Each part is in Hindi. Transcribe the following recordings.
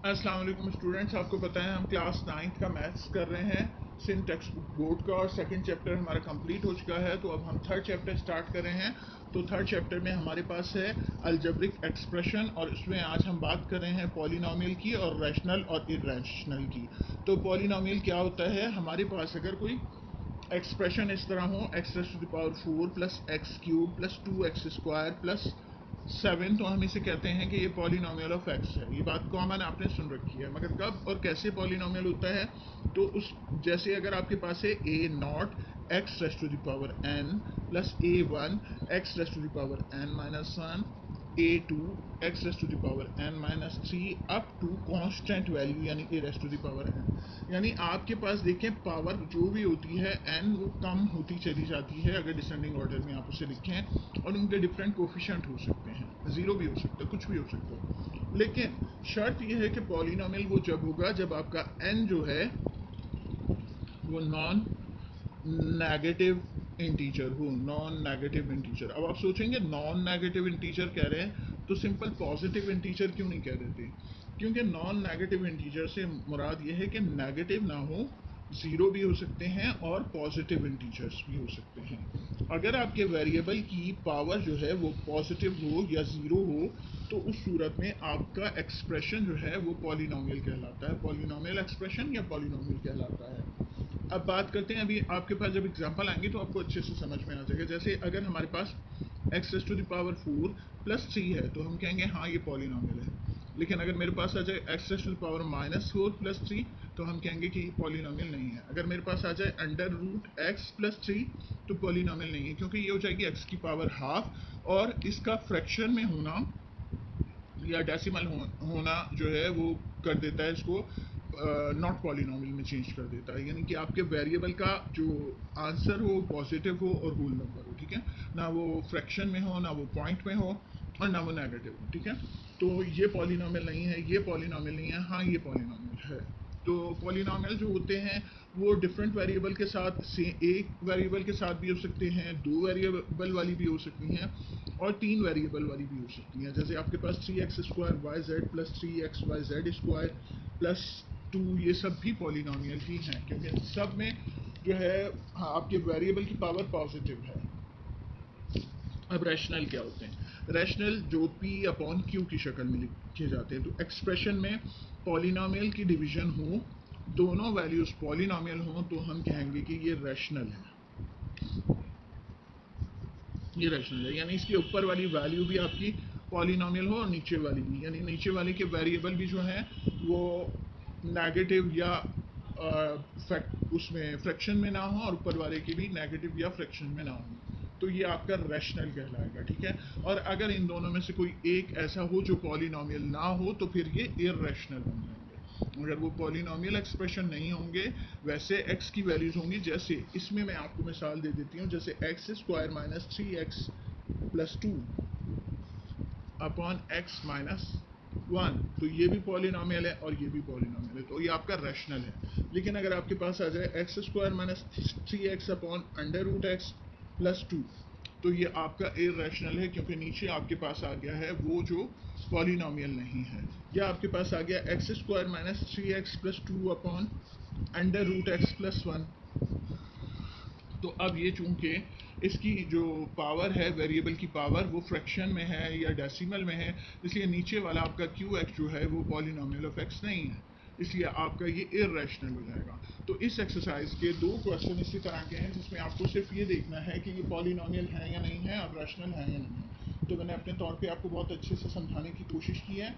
अस्सलाम वालेकुम स्टूडेंट्स, आपको पता है हम क्लास 9th का मैथ्स कर रहे हैं सिन टेक्स्ट बुक बोर्ड का और सेकंड चैप्टर हमारा कंप्लीट हो चुका है। तो अब हम थर्ड चैप्टर स्टार्ट कर रहे हैं। तो थर्ड चैप्टर में हमारे पास है अलजेब्रिक एक्सप्रेशन और इसमें आज हम बात कर रहे हैं पॉलिनोमियल की और रैशनल और इरेशनल की। तो पॉलिनोमियल क्या होता है? हमारे पास अगर कोई एक्सप्रेशन इस तरह हो x raise to the power 4 plus x cube plus 2x² plus 7, तो हम इसे कहते हैं कि ये पॉलिनोमियल ऑफ एक्स है। ये बात कॉमन आपने सुन रखी है, मगर कब और कैसे पॉलिनोमियल होता है? तो उस जैसे अगर आपके पास है a naught x raise to the power n plus a1 x raise to the power n-1 a2 x raise to the power n-3 up to constant value यानी a raise to the power n। यानी आपके पास देखें पावर जो भी होती है n वो कम होती चली जाती है अगर डिसेंडिंग ऑर्डर में आप उसे लिखें, और उनके डिफरेंट कोफिशिएंट हो सकते हैं, ज़ीरो भी हो सकता है, कुछ भी हो सकता है। लेकिन शर्त यह है कि पॉलिनोमियल वो जब होगा जब आपका n जो है वो नॉन नेगेटिव इंटीजर हो, नॉन नेगेटिव इंटीजर। अब आप सोचेंगे नॉन नेगेटिव इंटीजर कह रहे हैं तो सिंपल पॉजिटिव इंटीजर क्यों नहीं कह देते? क्योंकि नॉन नेगेटिव इंटीजर से मुराद ये है कि नेगेटिव ना हो, ज़ीरो भी हो सकते हैं और पॉजिटिव इंटीजर्स भी हो सकते हैं। अगर आपके वेरिएबल की पावर जो है वो पॉजिटिव हो या ज़ीरो हो तो उस सूरत में आपका एक्सप्रेशन जो है वो पॉलिनोमियल कहलाता है, पॉलिनोमियल एक्सप्रेशन या पॉलिनोमियल कहलाता है। अब बात करते हैं, अभी आपके पास जब एग्जांपल आएंगे तो आपको अच्छे से समझ में आ जाएगा। जैसे अगर हमारे पास x raise to the power 4 plus 3 है तो हम कहेंगे हाँ ये पॉलिनोमियल है। लेकिन अगर मेरे पास आ जाए x raise to the power -4 plus 3 तो हम कहेंगे कि ये पॉलिनोमियल नहीं है। अगर मेरे पास आ जाए अंडर रूट एक्स प्लस 3 तो पॉलिनोमियल नहीं है, क्योंकि ये हो जाएगी एक्स की पावर हाफ और इसका फ्रैक्शन में होना या डेसिमल होना जो है वो कर देता है इसको नॉट पॉलिनोमियल में चेंज कर देता है। यानी कि आपके वेरिएबल का जो आंसर हो पॉजिटिव हो और होल नंबर हो, ठीक है ना, वो फ्रैक्शन में हो, ना वो पॉइंट में हो और ना वो नेगेटिव हो, ठीक है। तो ये पॉलिनोमियल नहीं है, ये पॉलिनोमियल नहीं है, हाँ ये पॉलिनोमियल है। तो पॉलिनोमियल जो होते हैं वो डिफरेंट वेरिएबल के साथ से एक वेरिएबल के साथ भी हो सकते हैं, दो वेरिएबल वाली भी हो सकती हैं और तीन वेरिएबल वाली भी हो सकती हैं। जैसे आपके पास 3x² yz plus 3xyz² plus 2, ये सब भी पॉलिनोमियल ही हैं, क्योंकि सब में जो है हाँ, आपके वेरिएबल की पावर पॉजिटिव है। अब रैशनल क्या होते हैं? रैशनल जो p/q की शक्ल में लिखे जाते हैं। तो एक्सप्रेशन में पॉलिनोमियल की डिवीजन हो, दोनों वैल्यूज पॉलिनोमियल हो तो हम कहेंगे कि ये रैशनल है, ये रैशनल है। यानी इसके ऊपर वाली वैल्यू भी आपकी पॉलिनोमियल हो और नीचे वाली भी, यानी नीचे वाले के वेरिएबल भी जो हैं वो नेगेटिव या उसमें फ्रैक्शन में ना हो और ऊपर वाले के भी नेगेटिव या फ्रैक्शन में ना हो, तो ये आपका रैशनल कहलाएगा, ठीक है। और अगर इन दोनों में से कोई एक ऐसा हो जो पॉलिनोमियल ना हो तो फिर ये इररेशनल बन जाएंगे। अगर वो पॉलिनोमियल एक्सप्रेशन नहीं होंगे वैसे x की वैल्यूज होंगी, जैसे इसमें मैं आपको मिसाल दे देती हूँ, जैसे x² minus 3x plus 2 upon x minus 1, तो ये भी पॉलिनोमियल है और ये भी पॉलिनोमियल है, तो ये आपका रैशनल है। लेकिन अगर आपके पास आ जाए x² minus 3x upon under root x plus 2, तो ये आपका इररेशनल है, क्योंकि नीचे आपके पास आ गया है वो जो पॉलिनोमियल नहीं है। या आपके पास आ गया x² minus 3x plus 2 upon under root x plus 1, तो अब ये चूंकि इसकी जो पावर है वेरिएबल की पावर वो फ्रैक्शन में है या डेसिमल में है, इसलिए नीचे वाला आपका QX जो है वो पॉलिनोमियल ऑफ x नहीं है, इसलिए आपका ये इररेशनल हो जाएगा। तो इस एक्सरसाइज के दो क्वेश्चन इसी तरह के हैं जिसमें आपको सिर्फ ये देखना है कि ये पॉलिनोमियल है या नहीं है और रैशनल है या नहीं है। तो मैंने अपने तौर पे आपको बहुत अच्छे से समझाने की कोशिश की है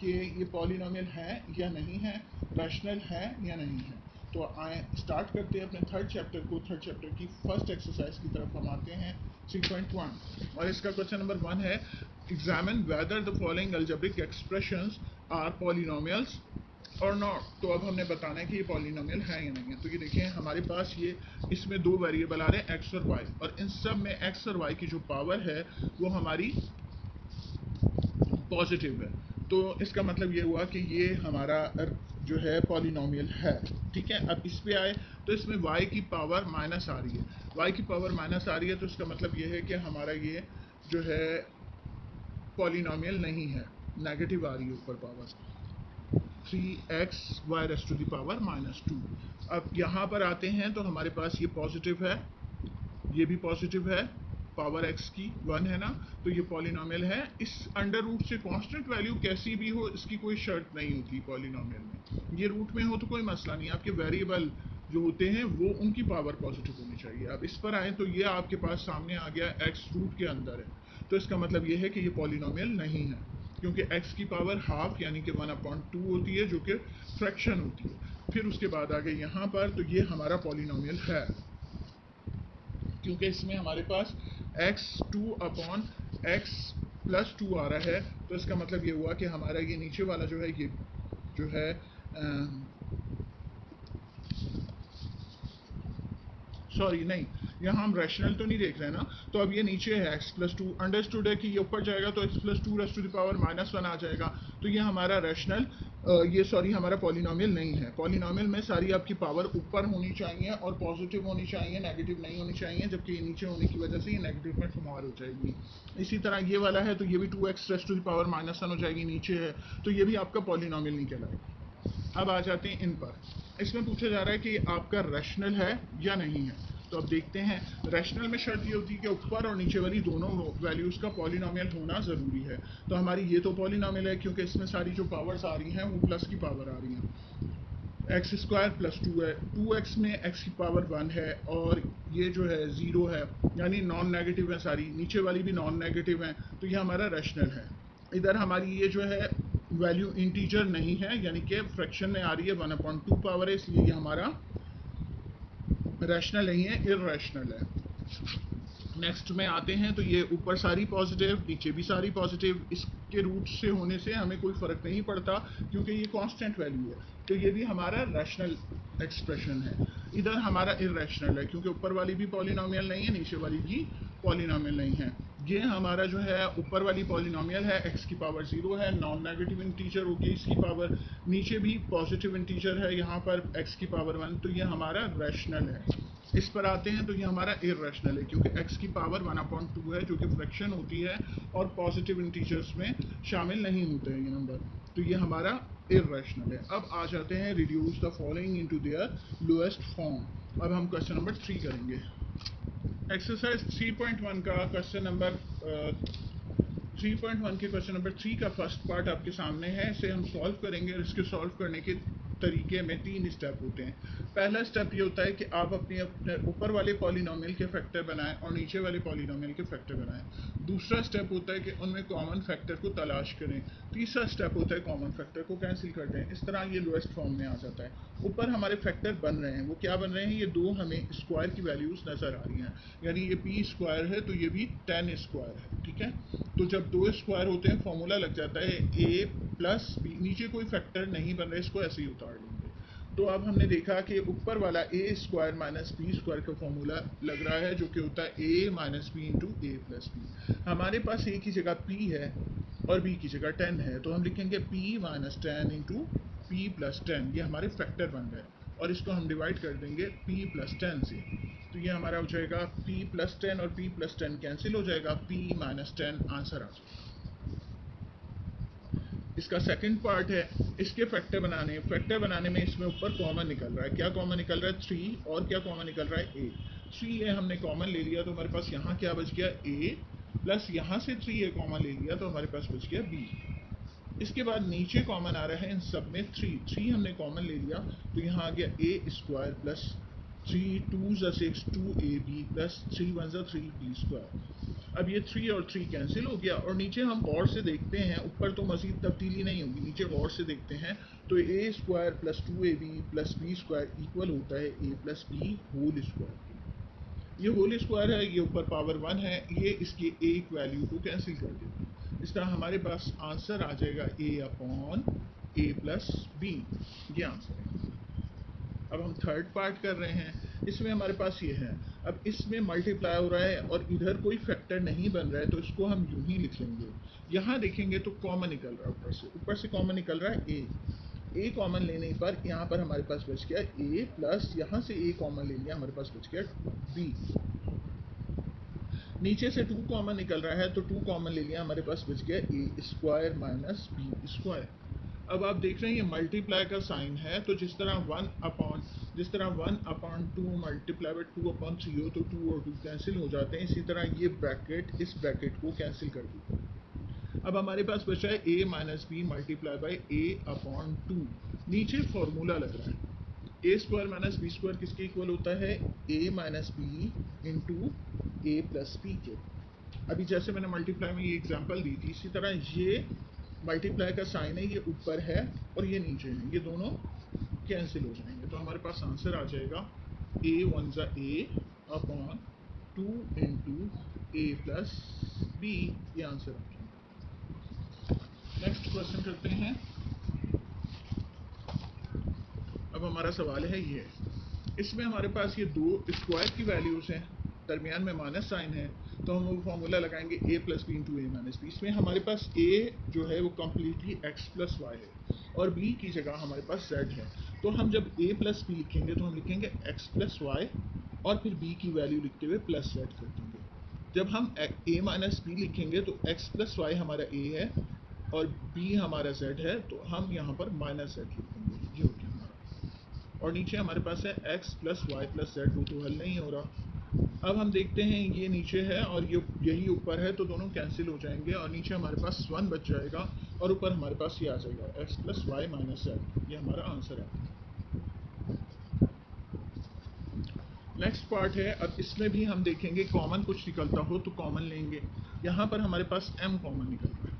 कि ये पॉलिनोमियल है या नहीं है, रैशनल है या नहीं है। तो आए स्टार्ट करते हैं अपने थर्ड चैप्टर को। थर्ड चैप्टर की फर्स्ट एक्सरसाइज की तरफ हम आते हैं 3.1, और इसका क्वेश्चन नंबर 1 है examine whether the following algebraic expressions are polynomials और नॉट। तो अब हमने बताना है कि ये पॉलिनोमियल है या नहीं है। तो ये देखें हमारे पास ये इसमें दो वेरिएबल आ रहे हैं x और y, और इन सब में x और y की जो पावर है वो हमारी पॉजिटिव है। तो इसका मतलब ये हुआ कि ये हमारा जो है पॉलिनोमियल है, ठीक है। अब इस पे आए तो इसमें y की पावर माइनस आ रही है, y की पावर माइनस आ रही है, तो इसका मतलब ये है कि हमारा ये जो है पॉलिनोमियल नहीं है, नेगेटिव आ रही है ऊपर पावर। 3xy⁻²। अब यहाँ पर आते हैं तो हमारे पास ये पॉजिटिव है, ये भी पॉजिटिव है, पावर x की 1 है ना, तो ये पॉलिनोमियल है। इस अंडर रूट से कांस्टेंट वैल्यू कैसी भी हो इसकी कोई शर्त नहीं होती पॉलिनोमियल में। ये रूट में हो तो कोई मसला नहीं, आपके वेरिएबल जो होते हैं वो उनकी पावर पॉजिटिव होनी चाहिए। अब इस पर आए तो ये आपके पास सामने आ गया x रूट के अंदर है, तो इसका मतलब ये है कि ये पॉलिनोमियल नहीं है, क्योंकि x की पावर हाफ यानी कि 1/2 होती है, जो कि फ्रैक्शन होती है। फिर उसके बाद आ गए यहाँ पर, तो ये हमारा पॉलिनोमियल है, क्योंकि इसमें हमारे पास x2/x+2 आ रहा है। तो इसका मतलब ये हुआ कि हमारा ये नीचे वाला जो है, ये जो है सॉरी नहीं, यहाँ हम रैशनल तो नहीं देख रहे हैं ना, तो अब ये नीचे है x+2, अंडरस्टूड है कि ये ऊपर जाएगा तो x+2⁻⁻1 आ जाएगा। तो ये हमारा रैशनल ये सॉरी हमारा पॉलिनोमियल नहीं है। पॉलिनोमियल में सारी आपकी पावर ऊपर होनी चाहिए और पॉजिटिव होनी चाहिए, नेगेटिव नहीं होनी चाहिए, जबकि ये नीचे होने की वजह से ये नेगेटिव में शुमार हो जाएगी। इसी तरह ये वाला है तो ये भी 2x⁻⁻1 हो जाएगी, नीचे है तो ये भी आपका पॉलिनोमियल नहीं कहलाएगा। अब आ जाते हैं इन पर। इसमें पूछा जा रहा है कि आपका रैशनल है या नहीं है, तो अब देखते हैं। रैशनल में शर्त ये होती है कि ऊपर और नीचे वाली दोनों वैल्यूज़ का पॉलिनोमियल होना ज़रूरी है। तो हमारी ये तो पॉलिनोमियल है, क्योंकि इसमें सारी जो पावर्स आ रही हैं वो प्लस की पावर आ रही हैं। x² + 2 है, 2x में x की पावर 1 है और ये जो है 0 है, यानी नॉन नेगेटिव है सारी, नीचे वाली भी नॉन नेगेटिव है, तो ये हमारा रैशनल है। इधर हमारी ये जो है वैल्यू इंटीजर नहीं है, यानी कि फ्रैक्शन में आ रही है, 1/2 पावर है, इसलिए ये हमारा रैशनल नहीं है, इररैशनल है। नेक्स्ट में आते हैं तो ये ऊपर सारी पॉजिटिव, नीचे भी सारी पॉजिटिव। इसके रूट से होने से हमें कोई फ़र्क नहीं पड़ता, क्योंकि ये कांस्टेंट वैल्यू है, तो ये भी हमारा रैशनल एक्सप्रेशन है। इधर हमारा इररैशनल है, क्योंकि ऊपर वाली भी पॉलिनोमियल नहीं है, नीचे वाली भी पॉलिनोमियल नहीं है। ये हमारा जो है ऊपर वाली पॉलिनोमियल है, x की पावर 0 है, नॉन नेगेटिव इंटीजर होगी इसकी पावर, नीचे भी पॉजिटिव इंटीजर है यहाँ पर x की पावर 1, तो ये हमारा रैशनल है। इस पर आते हैं तो ये हमारा इररैशनल है, क्योंकि x की पावर 1/2 है, जो कि फ्रैक्शन होती है और पॉजिटिव इंटीजर्स में शामिल नहीं होते हैं ये नंबर, तो ये हमारा इररैशनल है। अब आ जाते हैं reduce the following into their lowest form. अब हम क्वेश्चन नंबर 3 करेंगे। एक्सरसाइज 3.1 का क्वेश्चन नंबर 3.1 के क्वेश्चन नंबर 3 का फर्स्ट पार्ट आपके सामने है। इसे हम सॉल्व करेंगे और इसके सॉल्व करने के तरीके में 3 स्टेप होते हैं। पहला स्टेप ये होता है कि आप अपने ऊपर वाले पॉलिनोमियल के फैक्टर बनाएं और नीचे वाले पॉलिनोमियल के फैक्टर बनाएं। दूसरा स्टेप होता है कि उनमें कॉमन फैक्टर को तलाश करें। तीसरा स्टेप होता है कॉमन फैक्टर को कैंसिल कर दें। इस तरह ये लोएस्ट फॉर्म में आ जाता है। ऊपर हमारे फैक्टर बन रहे हैं, वो क्या बन रहे हैं, ये दो हमें स्क्वायर की वैल्यूज़ नज़र आ रही हैं, यानी ये p² है तो ये भी 10² है, ठीक है। तो जब दो स्क्वायर होते हैं फॉर्मूला लग जाता है a + b, नीचे कोई फैक्टर नहीं बन रहा है, इसको ऐसे ही उतार लेंगे। तो अब हमने देखा कि ऊपर वाला a² - b² का फॉर्मूला लग रहा है, जो कि होता है a - b × a + b। हमारे पास a की जगह p है और b की जगह 10 है, तो हम लिखेंगे p - 10 × p + 10, ये हमारे फैक्टर बन गए और इसको हम डिवाइड कर देंगे p + 10 से, तो ये हमारा हो जाएगा p + 10 और p + 10 कैंसिल हो जाएगा, p - 10 आंसर आ जाएगा। इसका सेकंड पार्ट है इसके फैक्टर बनाने में इसमें ऊपर कॉमन निकल रहा है। क्या कॉमन निकल रहा है, 3, और क्या कॉमन निकल रहा है, a। 3a हमने कॉमन ले लिया तो हमारे पास यहाँ क्या बच गया, a, प्लस यहाँ से 3a कॉमन ले लिया तो हमारे पास बच गया b। इसके बाद नीचे कॉमन आ रहा है इन सब में 3 हमने कॉमन ले लिया तो यहाँ आ गया a² plus 3 2s 6 2ab plus 3 1s 3b²। अब ये 3 और 3 कैंसिल हो गया और नीचे हम गौर से देखते हैं, ऊपर तो मज़ीद तब्दीली नहीं होगी, नीचे गौर से देखते हैं तो a² + 2ab + b² इक्वल होता है a + b होल स्क्वायर। ये होल स्क्वायर है, ये ऊपर पावर 1 है, ये इसकी एक वैल्यू को कैंसिल कर देगा। इस तरह हमारे पास आंसर आ जाएगा a/a + b, ये आंसर है। अब हम थर्ड पार्ट कर रहे हैं, इसमें हमारे पास ये है, अब इसमें मल्टीप्लाई हो रहा है और इधर कोई फैक्टर नहीं बन रहा है, तो इसको हम यूं ही लिख लेंगे। यहाँ देखेंगे तो कॉमन निकल रहा है, ऊपर से कॉमन निकल रहा है a कॉमन लेने पर यहाँ पर हमारे पास बच गया a प्लस यहाँ से a कॉमन ले लिया, हमारे पास बच गया b। नीचे से 2 कॉमन निकल रहा है तो 2 कॉमन ले लिया, हमारे पास बच गया a² - b²। अब आप देख रहे हैं ये मल्टीप्लाई का साइन है, तो जिस तरह 1/2 मल्टीप्लाई बाय 2/3 हो तो 2 और 2 कैंसिल हो जाते हैं, इसी तरह ये ब्रैकेट इस ब्रैकेट को कैंसिल कर दीजिए। अब हमारे पास बचा है a minus b multiply by a/2। नीचे फॉर्मूला लग रहा है a square minus b square किसके इक्वल होता है, a minus b into a plus b के। अभी जैसे मैंने मल्टीप्लाई में ये एग्जांपल दी थी, इसी तरह ये मल्टीप्लाई का साइन है, ये ऊपर है और ये नीचे है, ये दोनों कैंसिल हो जाएंगे, तो हमारे पास आंसर आ जाएगा a1 ज़ा a/2 into a plus B, ये आंसर आ जाएगा। नेक्स्ट क्वेश्चन करते हैं। अब हमारा सवाल है ये, इसमें हमारे पास ये दो स्क्वायर की वैल्यूज़ हैं, दरमियान में माइनस साइन है, तो हम वो फॉर्मूला लगाएंगे a plus b into a minus b. इसमें हमारे पास a जो है वो कम्प्लीटली x प्लस वाई है और b की जगह हमारे पास z है, तो हम जब a प्लस बी लिखेंगे तो हम लिखेंगे x प्लस वाई और फिर b की वैल्यू लिखते हुए प्लस z कर देंगे। जब हम a माइनस बी लिखेंगे तो x प्लस वाई हमारा a है और b हमारा z है, तो हम यहाँ पर माइनस z लिख देंगे, ये हो गया हमारा। और नीचे हमारे पास है x plus y plus z, वो तो हल नहीं हो रहा। अब हम देखते हैं ये नीचे है और ये यही ऊपर है, तो दोनों कैंसिल हो जाएंगे और नीचे हमारे पास 1 बच जाएगा और ऊपर हमारे पास ये आ जाएगा x plus y minus z, ये हमारा आंसर है। नेक्स्ट पार्ट है, अब इसमें भी हम देखेंगे कॉमन कुछ निकलता हो तो कॉमन लेंगे। यहाँ पर हमारे पास m कॉमन निकल रहा है,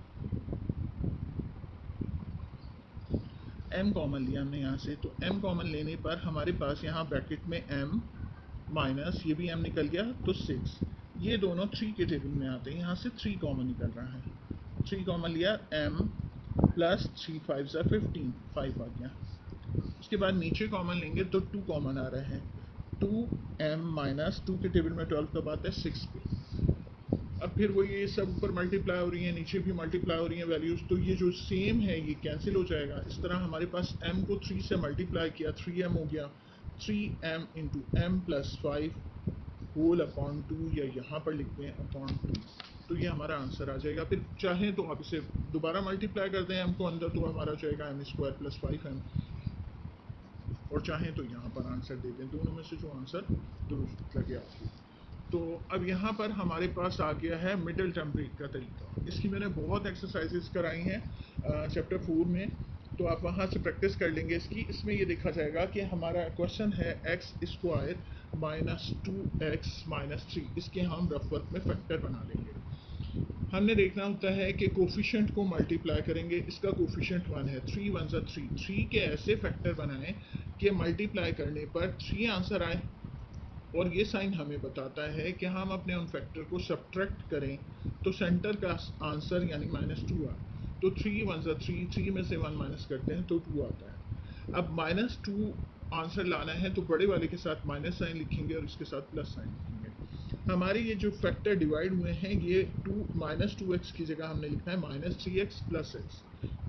m कॉमन लिया हमने यहाँ से, तो m कॉमन लेने पर हमारे पास यहाँ ब्रैकेट में m माइनस ये भी m निकल गया तो 6, ये दोनों 3 के टेबल में आते हैं, यहाँ से 3 कॉमन निकल रहा है, 3 कॉमन लिया m प्लस 3 5 ज़ा 15, 5 आ गया। उसके बाद नीचे कॉमन लेंगे तो 2 कॉमन आ रहे हैं, 2m माइनस 2 के टेबल में 12 कब आता है 6 पे। अब फिर वो ये सब ऊपर मल्टीप्लाई हो रही है, नीचे भी मल्टीप्लाई हो रही है वैल्यूज़, तो ये जो सेम है ये कैंसिल हो जाएगा। इस तरह हमारे पास m को 3 से मल्टीप्लाई किया, 3m हो गया, 3m into m plus 5 whole upon 2, या यहाँ पर लिखते हैं अपॉन 2, तो ये हमारा आंसर आ जाएगा। फिर चाहें तो आप इसे दोबारा मल्टीप्लाई कर दें m को अंदर, तो हमारा जाएगा m स्क्वायर प्लस 5m, और चाहें तो यहाँ पर आंसर दे दें, दोनों में से जो आंसर दुरुस्त लगे आपको। तो अब यहाँ पर हमारे पास आ गया है मिडिल टर्म ब्रेक का तरीका। इसकी मैंने बहुत एक्सरसाइजेस कराई हैं चैप्टर 4 में, तो आप वहाँ से प्रैक्टिस कर लेंगे इसकी। इसमें ये देखा जाएगा कि हमारा क्वेश्चन है x square minus 2x minus 3, इसके हम रफ वर्क में फैक्टर बना लेंगे। हमने देखना होता है कि कोफिशिएंट को मल्टीप्लाई करेंगे, इसका कोफिशिएंट 1 है, 3 1 ज़ा 3, 3 के ऐसे फैक्टर बनाएं कि मल्टीप्लाई करने पर 3 आंसर आए, और ये साइन हमें बताता है कि हम अपने उन फैक्टर को सब्ट्रैक्ट करें तो सेंटर का आंसर यानी -2 आए। तो 3 1 ज़ा 3, 3 में से 1 माइनस करते हैं तो 2 आता है। अब -2 आंसर लाना है तो बड़े वाले के साथ माइनस साइन लिखेंगे और इसके साथ प्लस साइन लिखेंगे। हमारे ये जो फैक्टर डिवाइड हुए हैं, ये -2x की जगह हमने लिखना है -3x plus x,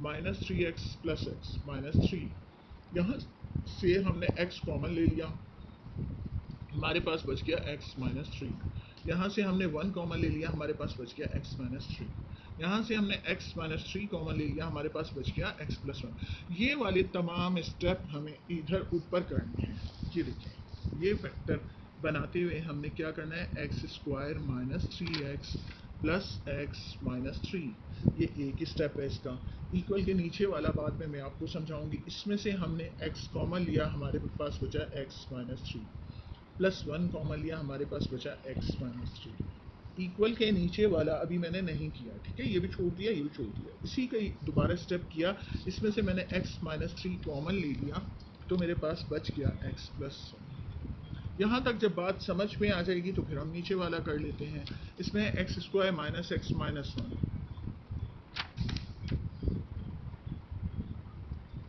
-3x plus x -3। यहाँ से हमने x कॉमन ले लिया, हमारे पास बच गया x माइनस 3। यहाँ से हमने 1 कॉमन ले लिया, हमारे पास बच गया x माइनस 3। यहाँ से हमने x माइनस 3 कॉमन ले लिया, हमारे पास बच गया x प्लस 1। ये वाले तमाम स्टेप हमें इधर ऊपर करने हैं। ये देखिए, ये फैक्टर बनाते हुए हमने क्या करना है, x square minus 3x plus x minus 3, ये एक स्टेप है इसका। इक्वल के नीचे वाला बाद में मैं आपको समझाऊंगी। इसमें से हमने x कॉमन लिया, हमारे पास बचा x माइनस 3, प्लस 1 कॉमन लिया, हमारे पास बचा x माइनस 3। इक्वल के नीचे वाला अभी मैंने नहीं किया, ठीक है, ये भी छोड़ दिया, ये भी छोड़ दिया, इसी का दोबारा स्टेप किया। इसमें से मैंने x माइनस 3 कॉमन ले लिया, तो मेरे पास बच गया x प्लस 1। यहाँ तक जब बात समझ में आ जाएगी तो फिर हम नीचे वाला कर लेते हैं। इसमें x square minus x minus 1,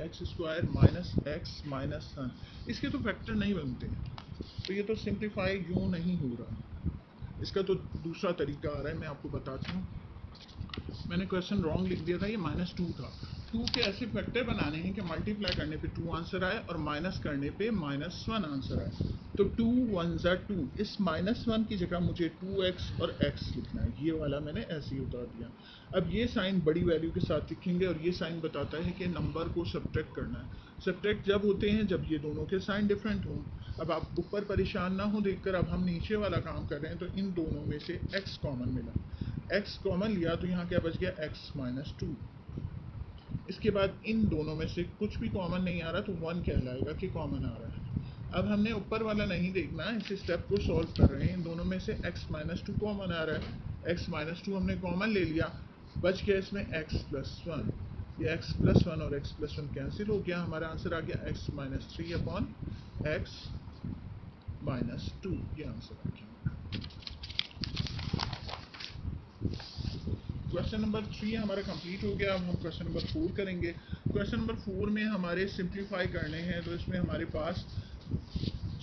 x square minus x minus 1, इसके तो फैक्टर नहीं बनते हैं, तो ये तो सिंप्लीफाई यूँ नहीं हो रहा। इसका तो दूसरा तरीका आ रहा है, मैं आपको बताता हूँ। मैंने क्वेश्चन रॉन्ग लिख दिया था, ये -2 था। 2 के ऐसे फैक्टर बनाने हैं कि मल्टीप्लाई करने पे 2 आंसर आए और माइनस करने पे -1 आंसर आए। तो 2 1 ज़ा 2, इस -1 की जगह मुझे 2x और x लिखना है। ये वाला मैंने ऐसे ही उतार दिया। अब ये साइन बड़ी वैल्यू के साथ लिखेंगे और ये साइन बताता है कि नंबर को सब्ट्रैक्ट करना है। सब्ट्रैक्ट जब होते हैं जब ये दोनों के साइन डिफरेंट हों। अब आप ऊपर परेशान ना हो देखकर, अब हम नीचे वाला काम कर रहे हैं। तो इन दोनों में से x कॉमन मिला, x कॉमन लिया तो यहाँ क्या बच गया, x - 2। इसके बाद इन दोनों में से कुछ भी कॉमन नहीं आ रहा तो 1 कहलाएगा कि कॉमन आ रहा है। अब हमने ऊपर वाला नहीं देखना, इस स्टेप को सॉल्व कर रहे हैं। इन दोनों में से x - 2 कॉमन आ रहा है, x - 2 हमने कॉमन ले लिया, बच गया इसमें x + 1। ये x + 1 और x + 1 कैंसिल हो गया, हमारा आंसर आ गया x - 3/x - 2। ये आंसर आ गया। क्वेश्चन नंबर 3 हमारा कंप्लीट हो गया। अब हम क्वेश्चन नंबर 4 करेंगे। क्वेश्चन नंबर 4 में हमारे सिंप्लीफाई करने हैं। तो इसमें हमारे पास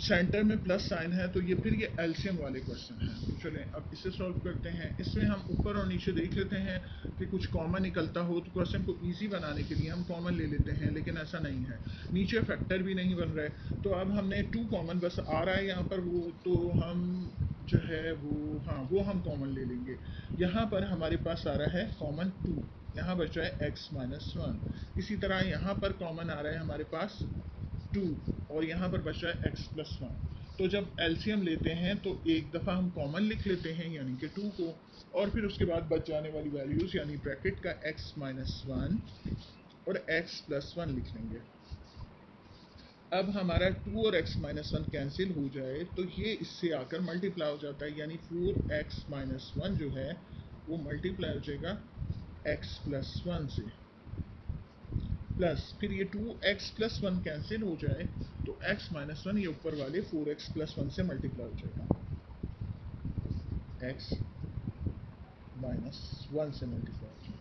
सेंटर में प्लस साइन है, तो ये फिर ये एलसीएम वाले क्वेश्चन हैं। तो चलें अब इसे सॉल्व करते हैं। इसमें हम ऊपर और नीचे देख लेते हैं कि कुछ कॉमन निकलता हो तो क्वेश्चन को इजी बनाने के लिए हम कॉमन ले लेते हैं, लेकिन ऐसा नहीं है, नीचे फैक्टर भी नहीं बन रहे। तो अब हमने 2 कॉमन बस आ रहा है यहाँ पर, वो तो हम जो है वो हम कॉमन ले लेंगे। यहाँ पर हमारे पास आ रहा है कॉमन 2, यहाँ बच रहा है x - 1। इसी तरह यहाँ पर कॉमन आ रहा है हमारे पास 2 और यहाँ पर बच रहा है x + 1। तो जब एलसीएम लेते हैं तो एक दफ़ा हम कॉमन लिख लेते हैं यानी कि 2 को, और फिर उसके बाद बच जाने वाली वैल्यूज़ यानी ब्रैकेट का x - 1 और x + 1 लिख लेंगे। अब हमारा 2 और x - 1 कैंसिल हो जाए तो ये इससे आकर मल्टीप्लाई हो जाता है, यानी 4x - 1 जो है वो मल्टीप्लाई हो जाएगा x + 1 से, प्लस फिर ये 2x + 1 कैंसिल हो जाए तो x - 1 ये ऊपर वाले 4x + 1 से मल्टीप्लाई हो जाएगा, x - 1 से मल्टीप्लाई हो जाएगा।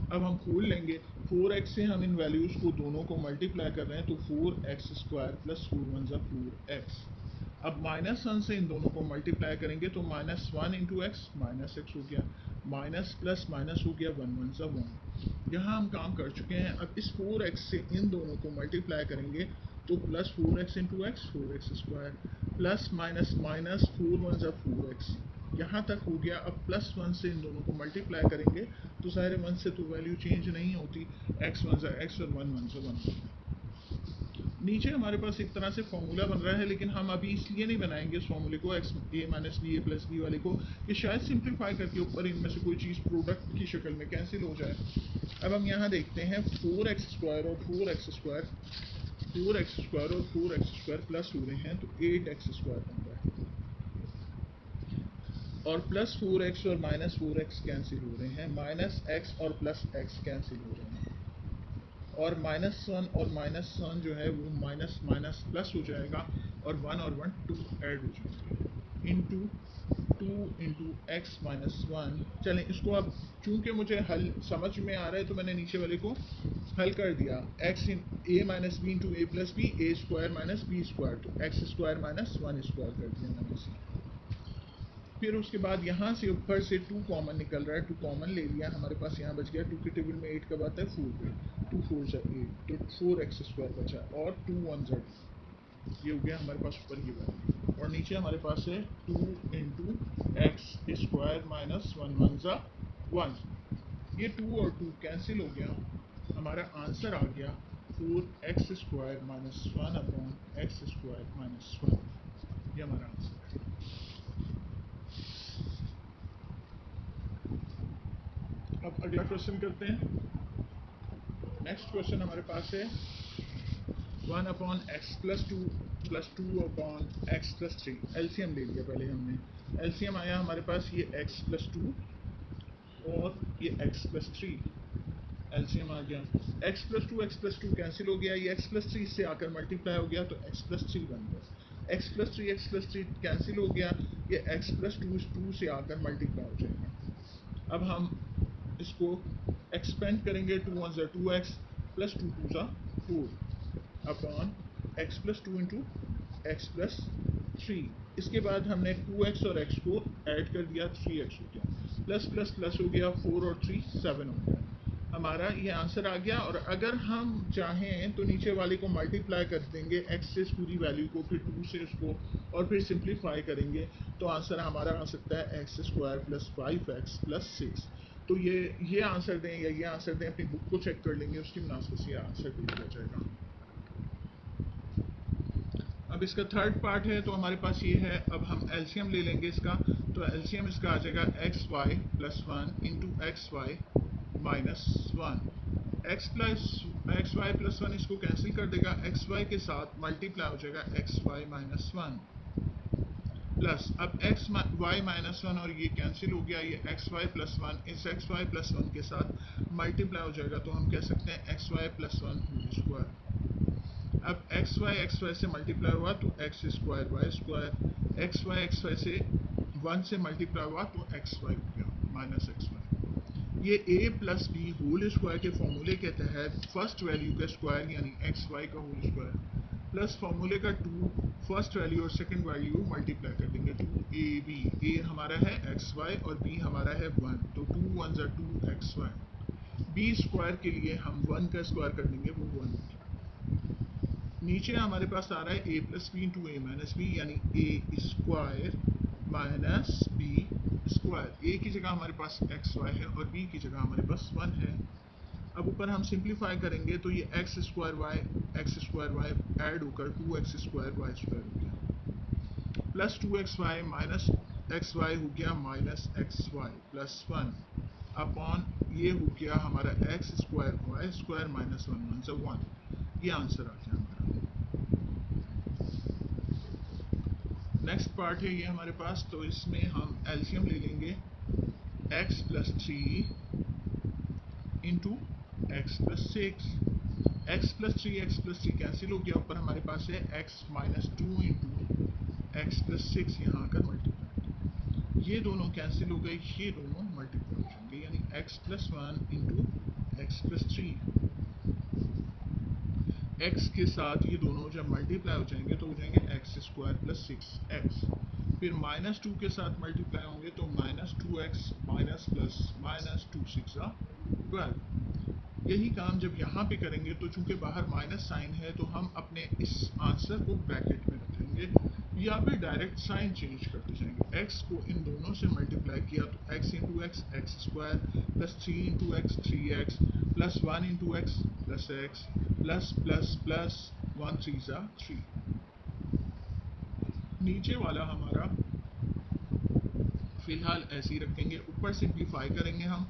अब हम खोल लेंगे, 4x से हम इन वैल्यूज़ को दोनों को मल्टीप्लाई कर रहे हैं तो 4x² + 4 1 ज़ा 4x। अब -1 से इन दोनों को मल्टीप्लाई करेंगे तो -1 × x -x हो गया, माइनस प्लस माइनस हो गया, 1 1 ज़ा 1। यहाँ हम काम कर चुके हैं। अब इस 4x से इन दोनों को मल्टीप्लाई करेंगे तो plus 4x × x 4x² plus minus minus 4 1 ज़ा 4x, यहाँ तक हो गया। अब +1 से इन दोनों को मल्टीप्लाई करेंगे तो सारे 1 से तो वैल्यू चेंज नहीं होती, x 1 ज़ा x और 1 1 ज़ा 1। नीचे हमारे पास एक तरह से फॉर्मूला बन रहा है, लेकिन हम अभी इसलिए नहीं बनाएंगे इस फॉर्मूले को x a - b a + b वाले को, कि शायद सिंप्लीफाई करके ऊपर इनमें से कोई चीज़ प्रोडक्ट की शक्ल में कैंसिल हो जाए। अब हम यहाँ देखते हैं 4x² और 4x² और 4x² प्लस हो रहे हैं तो 8x² बन रहा है, और प्लस 4x और माइनस 4x कैंसिल हो रहे हैं, माइनस x और प्लस x कैंसिल हो रहे हैं, और -1 और -1 जो है वो माइनस माइनस प्लस हो जाएगा, और 1 और 1 2 ऐड हो जाएंगे, इंटू 2 × x - 1। चलें इसको, अब चूंकि मुझे हल समझ में आ रहा है तो मैंने नीचे वाले को हल कर दिया, x a - b × a + b a² - b², तो x² - 1² कर दिया मैंने इसे। फिर उसके बाद यहाँ से ऊपर से 2 कॉमन निकल रहा है, 2 कॉमन ले लिया, हमारे पास यहाँ बच गया 2 के टेबल में 8 कब आता है 4 पे, 2 4 ज़ा 8, तो 4x² बचा, और 2 1 ज़ा 2, ये हो गया हमारे पास ऊपर की वैल्यू, और नीचे हमारे पास है 2 × x² - 1 1 ज़ा 1। ये 2 और 2 कैंसिल हो गया, हमारा आंसर आ गया 4x² - 1/x² - 1। ये हमारा आंसर है। अब अगला क्वेश्चन करते हैं। नेक्स्ट क्वेश्चन हमारे पास है 1/x + 2 + 2/x + 3। एलसीएम ले लिया पहले हमने, एलसीएम आया हमारे पास ये x + 2 और ये x + 3, एलसीएम आ गया, x + 2 x + 2 कैंसिल हो गया, ये x + 3 इससे आकर मल्टीप्लाई हो गया तो x + 3 बन गया, x + 3 कैंसिल हो गया, ये x + 2 इस 2 से आकर मल्टीप्लाई हो जाएगा। अब हम इसको एक्सपेंड करेंगे, 2 1 ज़ा 2x + 2 2 ज़ा 4 अपॉन x + 2 × x + 3। इसके बाद हमने 2x और x को ऐड कर दिया, 3x हो गया, प्लस प्लस प्लस हो गया, 4 और 3 7 हो गया। हमारा ये आंसर आ गया। और अगर हम चाहें तो नीचे वाले को मल्टीप्लाई कर देंगे x से इस पूरी वैल्यू को, फिर 2 से उसको, और फिर सिंप्लीफाई करेंगे तो आंसर हमारा आ सकता है x square plus 5x plus 6। तो ये आंसर दें या ये आंसर दें, अपनी बुक को चेक कर लेंगे, उसकी मुनासिबत से आंसर दे दिया जाएगा। अब इसका थर्ड पार्ट है तो हमारे पास ये है। अब हम एलसीएम ले लेंगे इसका, तो एलसीएम इसका आ जाएगा x y plus 1 into x y minus 1। X y plus 1 इसको कैंसिल कर देगा, एक्स वाई के साथ मल्टीप्लाई हो जाएगा एक्स वाई माइनस 1 प्लस, अब एक्स वाई माइनस 1 और ये कैंसिल हो गया, ये एक्स वाई प्लस 1 इस एक्स वाई प्लस 1 के साथ मल्टीप्लाई हो जाएगा, तो हम कह सकते हैं x y plus 1 whole square. अब एक्स वाई से मल्टीप्लाई हुआ तो x square y square, x y से 1 से मल्टीप्लाई हुआ तो एक्स वाई हो गया माइनस एक्स वाई। ये a plus B whole square के फॉर्मूले के तहत फर्स्ट वैल्यू का स्क्वायर यानी एक्स वाई का होल स्क्वायर प्लस फॉर्मूले का 2 फर्स्ट वैल्यू और सेकंड वैल्यू मल्टीप्लाई कर देंगे, 2ab, ए हमारा है एक्स वाई और बी हमारा है 1, तो 2 1 2 एक्स वाई। बी स्क्वायर के लिए हम 1 का स्क्वायर कर देंगे, वो 1। नीचे हमारे पास आ रहा है a plus b into a minus b यानी a square minus b square. A की जगह हमारे पास एक्स वाई है और बी की जगह हमारे पास 1 है। अब ऊपर हम सिंप्लीफाई करेंगे तो ये एक्स स्क्वायर वाई ऐड होकर 2x स्क्वायर वाई स्क्वायर हो गया, plus 2xy minus x y हो गया minus x y plus 1 upon ये हो गया हमारा x square y square minus 1 1। ये आंसर आ गया हमारा। नेक्स्ट पार्ट है ये हमारे पास, तो इसमें हम एलसीएम ले लेंगे x plus 3 into x plus 6। X plus 3 cancel हो गया, ऊपर हमारे पास है x minus 2 into x plus 6, यहाँ आकर मल्टीप्लाई, ये दोनों कैंसिल हो गए, ये दोनों मल्टीप्लाई हो जाएंगे यानी x plus 1 into x plus 3। x के साथ ये दोनों जब मल्टीप्लाई हो जाएंगे तो हो जाएंगे एक्स स्क्वायर प्लस 6x, फिर माइनस 2 के साथ मल्टीप्लाई होंगे तो minus 2x minus plus minus 2 6 12। यही काम जब यहाँ पे करेंगे तो चूंकि बाहर माइनस साइन है तो हम अपने इस आंसर को ब्रैकेट में रखेंगे या फिर डायरेक्ट साइन चेंज करते जाएंगे। x को इन दोनों से मल्टीप्लाई किया तो x into x x square plus 3 into x 3x plus 1 into x plus x plus plus plus 1 3 3। नीचे वाला हमारा फिलहाल ऐसे ही रखेंगे, ऊपर सिंप्लीफाई करेंगे हम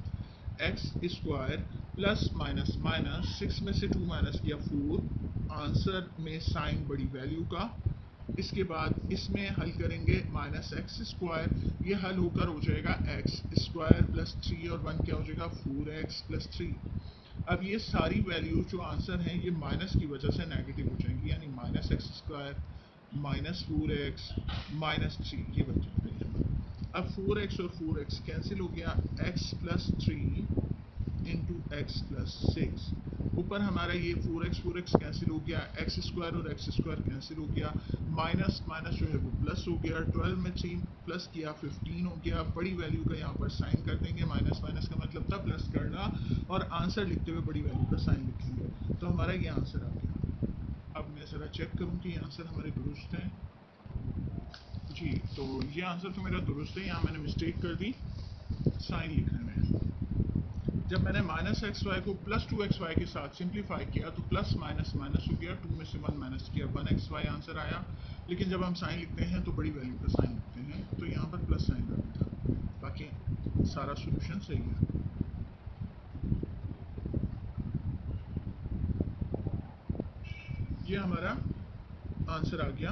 x square plus minus minus 6 में से 2 माइनस किया 4, आंसर में साइन बड़ी वैल्यू का। इसके बाद इसमें हल करेंगे माइनस एक्स स्क्वायर, ये हल होकर हो जाएगा एक्स स्क्वायर प्लस 3 और 1 क्या हो जाएगा 4x प्लस 3। अब ये सारी वैल्यू जो आंसर हैं ये माइनस की वजह से नेगेटिव हो जाएंगी यानी minus x square minus 4x minus 3 ये बन जाएगा। अब 4x और 4x कैंसिल हो गया, x plus 3 into x plus 6, ऊपर हमारा ये 4x कैंसिल हो गया, एक्स स्क्वायर और एक्स स्क्वायर कैंसिल हो गया, माइनस माइनस जो है वो प्लस हो गया, 12 में 3 प्लस किया 15 हो गया। बड़ी वैल्यू का यहाँ पर साइन कर देंगे, माइनस माइनस का मतलब था प्लस करना, और आंसर लिखते हुए बड़ी वैल्यू का साइन लिखेंगे, तो हमारा ये आंसर आ गया। अब मैं ज़रा चेक करूँ कि ये आंसर हमारे दुरुस्त हैं जी, तो ये आंसर तो मेरा दुरुस्त है, यहाँ मैंने मिस्टेक कर दी साइन लिखने में। जब मैंने माइनस एक्स वाई को प्लस 2xy के साथ सिंप्लीफाई किया तो प्लस माइनस माइनस हो गया, 2 में से 1 माइनस किया 1xy आंसर आया। लेकिन जब हम साइन लिखते हैं तो बड़ी वैल्यू का साइन लिखते हैं, तो यहाँ पर प्लस साइन करना था, बाकी सारा सोल्यूशन सही है। ये हमारा आंसर आ गया।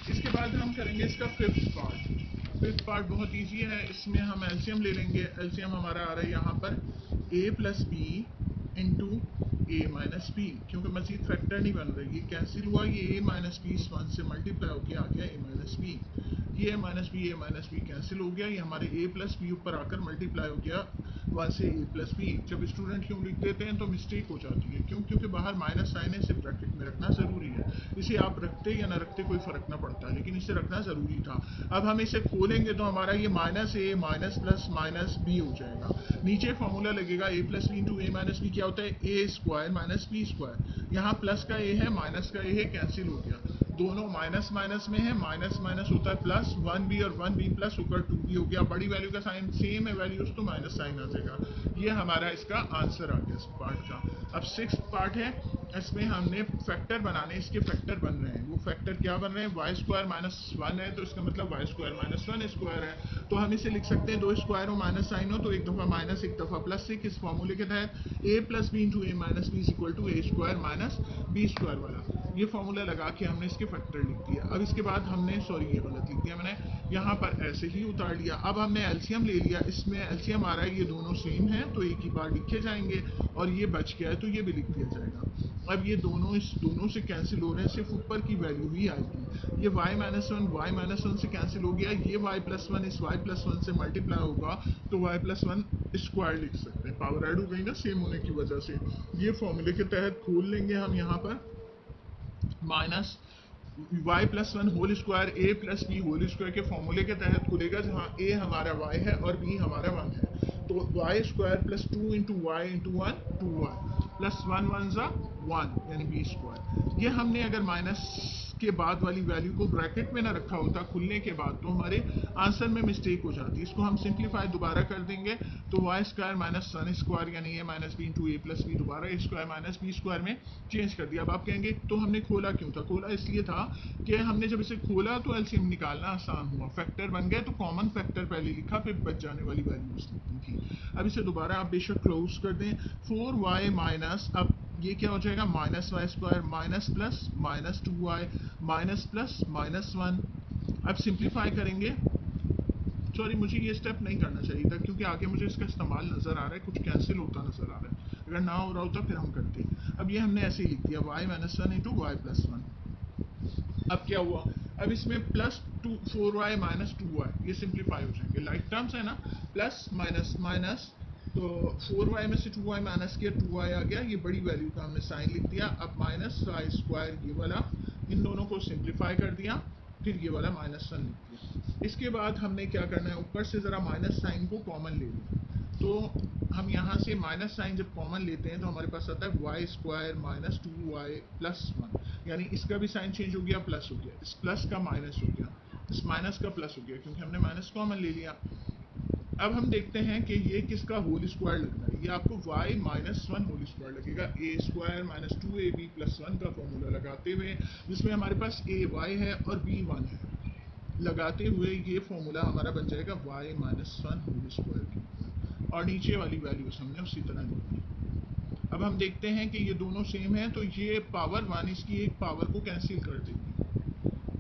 इसके बाद हम करेंगे इसका फिफ्थ पार्ट बहुत इजी है, इसमें हम एलसीएम ले लेंगे। एलसीएम हमारा आ रहा है यहाँ पर a plus b into a minus b, क्योंकि मजीद फैक्टर नहीं बन रहा, ये कैंसिल हुआ, ये a माइनस बी 1 से मल्टीप्लाई हो गया, आ गया a माइनस बी, ये a माइनस बी कैंसिल हो गया, ये हमारे a प्लस बी ऊपर आकर मल्टीप्लाई हो गया, 1 से a प्लस बी। जब स्टूडेंट क्यों लिख देते हैं तो मिस्टेक हो जाती है, क्यों? क्योंकि बाहर माइनस साइन है, इसे ब्रैकेट में रखना ज़रूरी है। इसे आप रखते या ना रखते कोई फ़र्क ना पड़ता, लेकिन इसे रखना ज़रूरी था। अब हम इसे खोलेंगे तो हमारा ये माइनस ए माइनस प्लस माइनस बी हो जाएगा। नीचे फॉर्मूला लगेगा ए plus b into a minus B, क्या होता है? A square minus b square. यहाँ प्लस का ए है, माइनस का ए है, कैंसिल हो गया। दोनों माइनस माइनस में है, माइनस माइनस होता है प्लस, 1b और 1b प्लस होकर 2b हो गया। बड़ी वैल्यू का साइन सेम है वैल्यूज तो माइनस साइन आ जाएगा। ये हमारा इसका आंसर आ गया इस पार्ट का। अब 6th पार्ट है, इसमें हमने फैक्टर बनाने, इसके फैक्टर बन रहे हैं। वो फैक्टर क्या बन रहे हैं? वाई स्क्वायर माइनस 1 है तो इसका मतलब वाई स्क्वायर माइनस 1 स्क्वायर है। तो हम इसे लिख सकते हैं, दो स्क्वायर हो माइनस साइन हो तो एक दफ़ा माइनस एक दफ़ा प्लस से, किस फॉर्मूले के तहत? A plus b into a minus b is equal to a square minus b square वाला। ये फॉर्मूला लगा के हमने इसके फैक्टर लिख दिया। अब इसके बाद हमने, सॉरी ये गलत लिख दिया मैंने, यहाँ पर ऐसे ही उतार लिया। अब हमने एलसीएम ले लिया, इसमें एलसीएम आ रहा है, ये दोनों सेम हैं तो एक ही बार लिखे जाएंगे, और ये बच गया है तो ये भी लिख दिया जाएगा। अब ये दोनों इस दोनों से कैंसिल हो रहे हैं, सिर्फ ऊपर की वैल्यू ही आएगी। ये y माइनस वन से कैंसिल हो गया, ये y प्लस वन इस y प्लस वन से मल्टीप्लाई होगा तो y प्लस वन स्क्वायर लिख सकते हैं। पावर ऐड हो गई ना सेम होने की वजह से। ये फॉर्मूले के तहत खोल लेंगे हम यहाँ पर, minus y plus one whole square A plus B whole square के फॉर्मूले के तहत खुलेगा, जहाँ a हमारा y है और b हमारा 1 है। तो y square plus 2 into y into 1 2y plus 1 1 ज़ा 1 यानी b स्क्वायर। ये हमने अगर माइनस के बाद वाली वैल्यू को ब्रैकेट में ना रखा होता खुलने के बाद तो हमारे आंसर में मिस्टेक हो जाती। इसको हम सिंप्लीफाई दोबारा कर देंगे तो वाई स्क्वायर माइनस सन स्क्वायर यानी ए minus b into a plus B, दोबारा ए स्क्वायर माइनस बी स्क्वायर में चेंज कर दिया। अब आप कहेंगे तो हमने खोला क्यों था? खोला इसलिए था कि हमने जब इसे खोला तो एलसीएम निकालना आसान हुआ, फैक्टर बन गए तो कॉमन फैक्टर पहले लिखा, फिर बच जाने वाली वैल्यूज लिखनी थी। अब इसे दोबारा आप बेशक क्लोज कर दें, 4y माइनस, अब ये क्या हो जाएगा? Minus y square minus plus minus 2y minus plus minus 1। अब सिंप्लीफाई करेंगे, सॉरी मुझे ये स्टेप नहीं करना चाहिए था क्योंकि आगे मुझे इसका इस्तेमाल नज़र आ रहा है, कुछ कैंसिल होता नज़र आ रहा है। अगर ना हो रहा होता फिर हम करते। अब ये हमने ऐसे ही लिख दिया, y minus one into y plus one. अब क्या हुआ? अब इसमें प्लस 4y माइनस 2y, ये सिंप्लीफाई हो जाएंगे, लाइक टर्म्स है ना, प्लस माइनस माइनस, तो 4y में से 2y माइनस किया 2y आ गया, ये बड़ी वैल्यू का हमने साइन लिख दिया। अब माइनस वाई स्क्वायर ये वाला, इन दोनों को सिंप्लीफाई कर दिया, फिर ये वाला माइनस वन लिख दिया। इसके बाद हमने क्या करना है, ऊपर से ज़रा माइनस साइन को कॉमन ले लिया। तो हम यहाँ से माइनस साइन जब कॉमन लेते हैं तो हमारे पास आता है Y square minus 2y plus 1, यानी इसका भी साइन चेंज हो गया, प्लस हो गया, इस प्लस का माइनस हो गया, इस माइनस का प्लस हो गया क्योंकि हमने माइनस कॉमन ले लिया। अब हम देखते हैं कि ये किसका होल स्क्वायर लग रहा है। ये आपको y minus one whole square लगेगा, a square minus 2ab plus 1 का फॉर्मूला लगाते हुए, जिसमें हमारे पास a y है और b 1 है, लगाते हुए ये फॉर्मूला हमारा बन जाएगा y minus one whole square की, और नीचे वाली वैल्यूज हमने उसी तरह लिखी। अब हम देखते हैं कि ये दोनों सेम हैं तो ये पावर 1 इसकी एक पावर को कैंसिल कर देगी,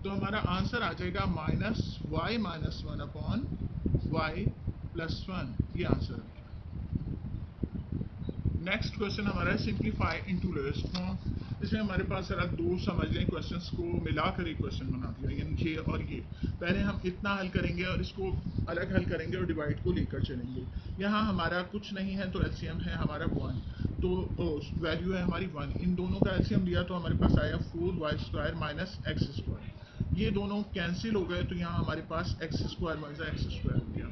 तो हमारा आंसर आ जाएगा minus y minus one upon y plus 1, ये आंसर आ गया। नेक्स्ट क्वेश्चन हमारा है सिंप्लीफाई इनटू लोएस्ट फॉर्म। इसमें हमारे पास जरा दो समझ लें क्वेश्चंस को मिलाकर एक क्वेश्चन बना दिया, यानी ये और ये। पहले हम इतना हल करेंगे और इसको अलग हल करेंगे और डिवाइड को लेकर चलेंगे। यहाँ हमारा कुछ नहीं है तो एलसीएम है हमारा 1, तो वैल्यू है हमारी 1, इन दोनों का एलसीएम लिया तो हमारे पास आया 4y square minus x square. ये दोनों कैंसिल हो गए तो यहाँ हमारे पास X square minus x square हो गया।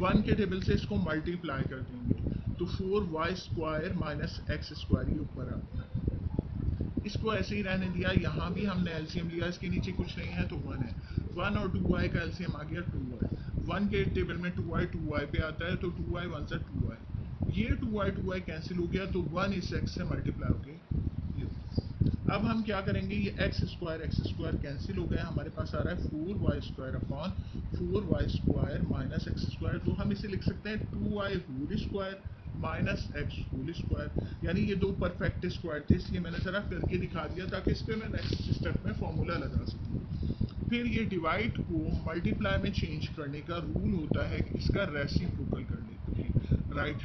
1 के टेबल से इसको मल्टीप्लाई कर देंगे तो 4y square minus x square ये ऊपर आ गया। इसको ऐसे ही रहने दिया, यहाँ भी हमने एलसीएम लिया, इसके नीचे कुछ नहीं है तो 1 है, 1 और 2y का एलसीएम आ गया 2y। 1 के टेबल में 2y पे आता है तो 2y 1 से 2y, ये 2y कैंसिल हो गया तो 1 इस x से मल्टीप्लाई हो गई। अब हम क्या करेंगे, ये एक्स स्क्वायर कैंसिल हो गया, हमारे पास आ रहा है 4y square upon 4y square minus x square. तो हम इसे लिख सकते हैं 2y whole square minus x whole square, यानी ये दो परफेक्ट स्क्वायर थे, इसलिए मैंने ज़रा करके दिखा दिया ताकि इस पर मैं नेक्स्ट स्टेप में फॉर्मूला लगा सकूँ। फिर ये डिवाइड को मल्टीप्लाई में चेंज करने का रूल होता है कि इसका रेसिप्रोकल कर लेते हैं, राइट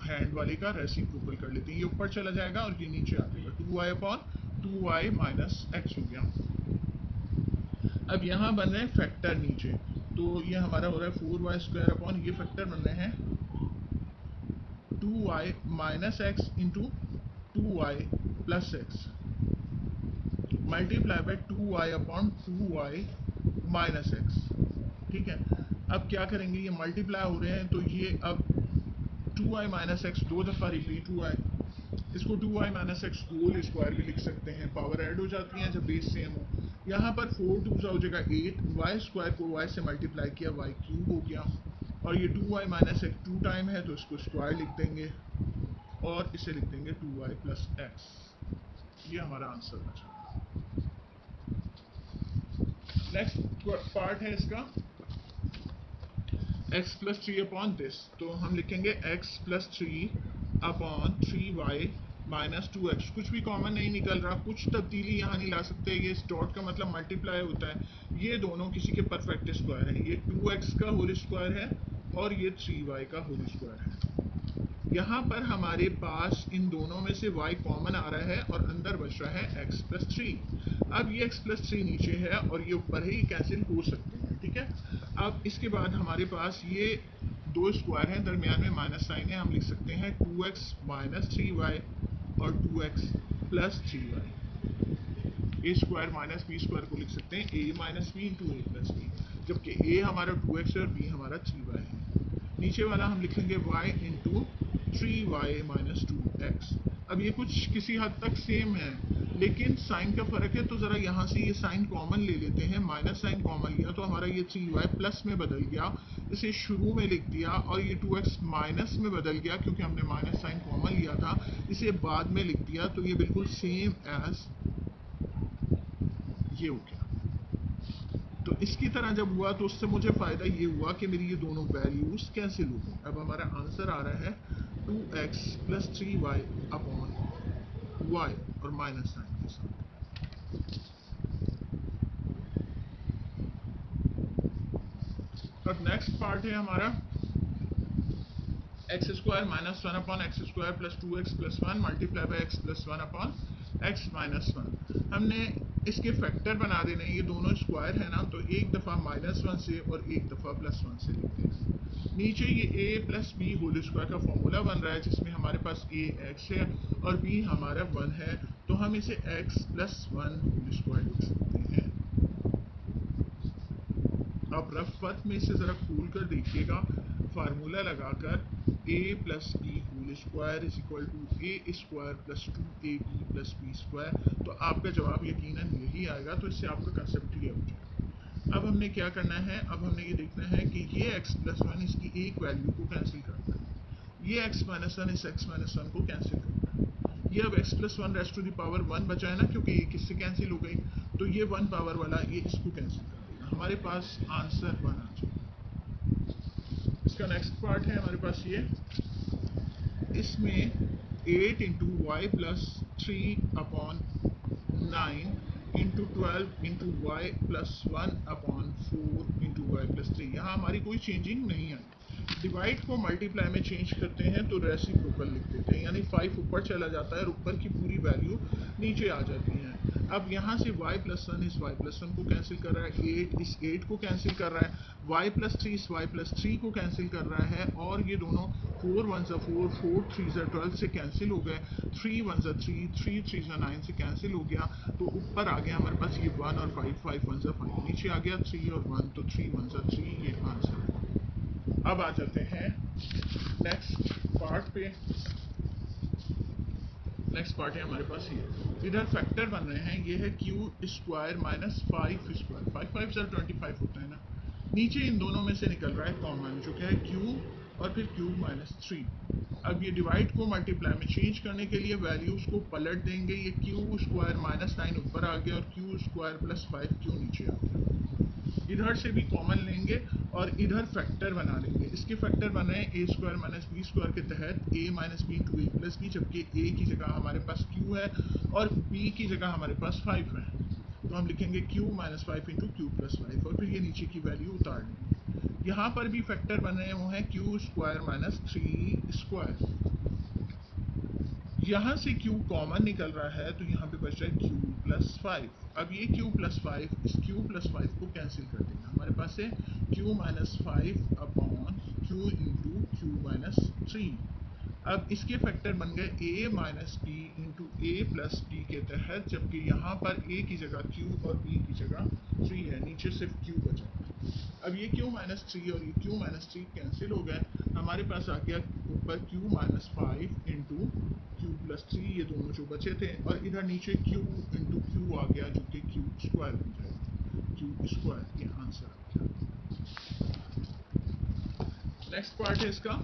हैंड वाले का रेसिप्रोकल कर लेते हैं, ये ऊपर चला जाएगा और ये नीचे आ जाएगा, 2y upon 2y minus x हो गया। अब यहाँ बन रहे हैं फैक्टर नीचे, तो ये हमारा हो रहा है 4y² अपॉन ये फैक्टर बन रहे हैं 2y minus x into 2y plus x multiply by 2y upon 2y minus x. ठीक है, अब क्या करेंगे, ये मल्टीप्लाई हो रहे हैं तो ये अब 2y माइनस एक्स दो दफ़ा रिपीट हुआ है, इसको 2y minus x whole square भी लिख सकते हैं, पावर ऐड हो जाती हैं जब बेस सेम हो। यहाँ पर 4 2 हो जाएगा 8, वाई स्क्वायर को y से मल्टीप्लाई किया y क्यूब हो गया, और ये 2y माइनस एक्स 2 टाइम है तो इसको स्क्वायर लिख देंगे और इसे लिख देंगे 2y प्लस एक्स। ये हमारा आंसर बचा। नेक्स्ट पार्ट है इसका x प्लस 3 अपॉन दिस, तो हम लिखेंगे x plus 3 upon 3y minus 2x। कुछ भी कॉमन नहीं निकल रहा, कुछ तब्दीली यहाँ नहीं ला सकते, ये इस डॉट का मतलब मल्टीप्लाई होता है, ये दोनों किसी के परफेक्ट स्क्वायर हैं, ये 2x का होल स्क्वायर है और ये 3y का होल स्क्वायर है। यहाँ पर हमारे पास इन दोनों में से y कॉमन आ रहा है और अंदर बच रहा है x प्लस 3। अब ये x प्लस 3 नीचे है और ये ऊपर है, ये कैंसिल हो सकते हैं। ठीक है, अब इसके बाद हमारे पास ये दो स्क्वायर हैं, दरमियान में माइनस साइन है, हम लिख सकते हैं 2x माइनस 3y और 2x plus 3y। A square minus b square को लिख सकते हैं a minus b into a plus b, जबकि a हमारा 2x है और b हमारा 3y है। नीचे वाला हम लिखेंगे y into 3y minus 2x। अब ये कुछ किसी हद तक सेम है, लेकिन साइन का फर्क है, तो ज़रा यहाँ से ये साइन कॉमन ले लेते हैं, माइनस साइन कॉमन लिया तो हमारा ये 3y प्लस में बदल गया, इसे शुरू में लिख दिया, और ये 2x माइनस में बदल गया क्योंकि हमने माइनस साइन कॉमन लिया था, इसे बाद में लिख दिया, तो ये बिल्कुल सेम एज ये हो गया। तो इसकी तरह जब हुआ तो उससे मुझे फ़ायदा ये हुआ कि मेरी ये दोनों वैल्यूज़ कैंसिल हो गई। अब हमारा आंसर आ रहा है 2x plus 3y upon y और माइनस साइन के साथ। अब नेक्स्ट पार्ट है हमारा x square minus 1 upon x square plus 2x plus 1 multiply by x plus 1 upon x minus 1। हमने इसके फैक्टर बना देने, ये दोनों स्क्वायर है ना, तो एक दफ़ा माइनस 1 से और एक दफ़ा प्लस 1 से लिखते हैं। नीचे ये a plus B whole square का फॉर्मूला बन रहा है, जिसमें हमारे पास a x है और b हमारा 1 है, तो हम इसे x प्लस 1 होल स्क्वायर लिख सकते हैं। अब रफ वर्क में इसे ज़रा खोल कर देखिएगा, फार्मूला लगाकर a plus B whole square is equal to a square plus 2ab plus b square, तो आपका जवाब यकीनन यही आएगा। तो इससे आपका कंसेप्ट क्लियर हो जाएगा। अब हमने क्या करना है, अब हमने ये देखना है कि ये x प्लस 1 इसकी एक वैल्यू को कैंसिल करना है, ये x माइनस 1 इस x माइनस 1 को कैंसिल करना है। ये अब x plus 1 raise to the power 1 बचा है ना, क्योंकि ये किससे कैंसिल हो गई, तो ये 1 पावर वाला ये इसको कैंसिल कर देगा, हमारे पास आंसर 1 आ जाएगा। इसका नेक्स्ट पार्ट है हमारे पास ये, इसमें 8 into y plus 3 upon 9 into 12 into y plus 1 upon 4 into y plus 3। यहाँ हमारी कोई चेंजिंग नहीं है। डिवाइड को मल्टीप्लाई में चेंज करते हैं तो रेसिप्रोकल लिख देते हैं, यानी 5 ऊपर चला जाता है और ऊपर की पूरी वैल्यू नीचे आ जाती है। अब यहाँ से y प्लस 1 इस y प्लस 1 को कैंसिल कर रहा है, 8 इस 8 को कैंसिल कर रहा है, y प्लस 3 इस y प्लस 3 को कैंसिल कर रहा है, और ये दोनों 4 1 4 4 3 12 से कैंसिल हो गए, 3 1 3 3 3 9 से कैंसिल हो गया, तो ऊपर आ गया हमारे पास ये 1 और 5 5 1 5, नीचे आ गया 3 और 1, तो 3 1 3, ये आंसर है। अब आ जाते हैं नेक्स्ट पार्ट पे। नेक्स्ट पार्ट है हमारे पास ये, इधर फैक्टर बन रहे हैं, ये है Q square minus 5 square, 5 5 sir 25 होता है ना, नीचे इन दोनों में से निकल रहा है कॉमन, जो क्या है क्यू और फिर क्यूब माइनस 3। अब ये डिवाइड को मल्टीप्लाई में चेंज करने के लिए वैल्यूज को पलट देंगे, ये क्यू स्क्वायर माइनस 9 ऊपर आ गया और क्यू स्क्वायर प्लस 5 क्यू नीचे आ गया। इधर से भी कॉमन लेंगे और इधर फैक्टर बना लेंगे, इसके फैक्टर बन रहे हैं ए स्क्वायर माइनस बी स्क्वायर के तहत ए minus b into a plus b, जबकि ए की जगह हमारे पास क्यू है और बी की जगह हमारे पास 5 है, तो हम लिखेंगे Q minus 5 into Q plus 5 और फिर ये नीचे की वैल्यू उतार लेंगे। यहाँ पर भी फैक्टर बन रहे हैं, वो हैं क्यू स्क्वायर माइनस 3 स्क्वायर, यहाँ से q कॉमन निकल रहा है तो यहाँ पे बच रहा है q प्लस 5। अब ये q प्लस 5 इस q प्लस 5 को कैंसिल कर देंगे, हमारे पास है q minus 5 upon q into q minus 3। अब इसके फैक्टर बन गए a minus b into a plus b के तहत, जबकि यहाँ पर a की जगह q और b की जगह 3 है, नीचे सिर्फ q बचा। अब ये q माइनस 3 और ये q माइनस 3 कैंसिल हो गए, हमारे पास आ गया ऊपर q minus 5 into q plus 3, ये दोनों जो बचे थे, और इधर नीचे q इंटू q आ गया जो कि q स्क्वायर बन जाएगा, q स्क्वायर, ये आंसर आ गया। नेक्स्ट पार्ट है इसका,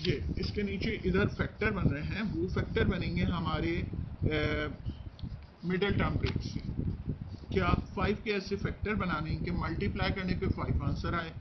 ये इसके नीचे इधर फैक्टर बन रहे हैं, वो फैक्टर बनेंगे हमारे मिडल टर्म ब्रेक से। क्या 5 के ऐसे फैक्टर बनाने के मल्टीप्लाई करने पे 5 आंसर आए,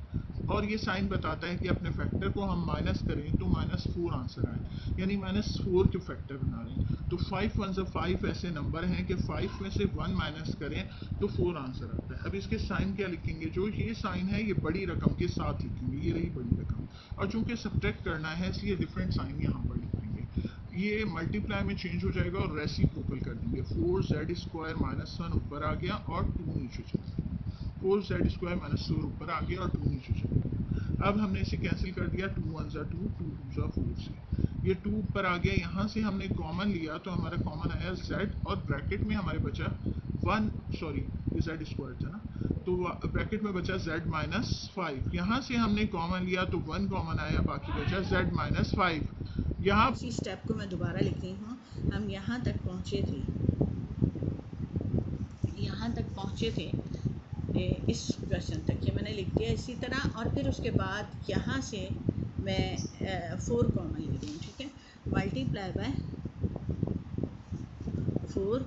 और ये साइन बताता है कि अपने फैक्टर को हम माइनस करें तो -4 आंसर आए, यानी -4 के फैक्टर बना रहे हैं। तो 5 1 से 5 ऐसे नंबर हैं कि 5 में से 1 माइनस करें तो 4 आंसर आता है। अब इसके साइन क्या लिखेंगे, जो ये साइन है ये बड़ी रकम के साथ लिखेंगे, ये रही बड़ी रकम, और चूंकि सब्ट्रैक्ट करना है इसलिए डिफरेंट साइन यहाँ पर लिखेंगे। ये मल्टीप्लाई में चेंज हो जाएगा और रेसिप्रोकल कर देंगे, 4z² माइनस 1 ऊपर आ गया और 2 नीचे चला गया, 4z² माइनस 4 ऊपर आ गया और 2 नीचे चला गया। अब हमने इसे कैंसिल कर दिया, 2 1 ज़ा 2, 2 2 ज़ा 4 से, ये 2 ऊपर आ गया, यहाँ से हमने कॉमन लिया तो हमारा कॉमन आया z, और ब्रैकेट में हमारे बचा 1, सॉरी ये z² था ना, तो ब्रैकेट में बचा z माइनस 5, यहाँ से हमने कॉमन लिया तो 1 कॉमन आया, बाकी बचा z माइनस 5। यहाँ इसी स्टेप को मैं दोबारा लिख रही हूँ, हम यहाँ तक पहुँचे थे, इस क्वेश्चन तक ये मैंने लिख दिया इसी तरह, और फिर उसके बाद यहाँ से मैं 4 कॉमन ले रही हूँ, ठीक है, मल्टीप्लाई बाय 4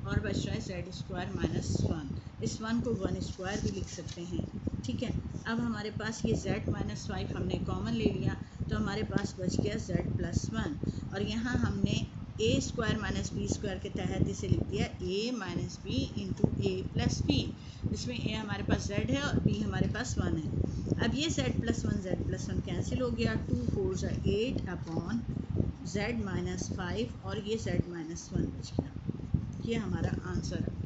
और बच रहा है z² माइनस 1, इस 1 को 1 स्क्वायर भी लिख सकते हैं, ठीक है। अब हमारे पास ये z माइनस 5 हमने कॉमन ले लिया तो हमारे पास बच गया z प्लस 1, और यहाँ हमने a² माइनस b² के तहत इसे लिख दिया a minus b into a plus b, इसमें a हमारे पास z है और b हमारे पास 1 है। अब ये z प्लस 1 कैंसिल हो गया, 2 4 ज़ा 8 अपॉन z माइनस 5, और ये z माइनस 1 बच गया, ये हमारा आंसर है।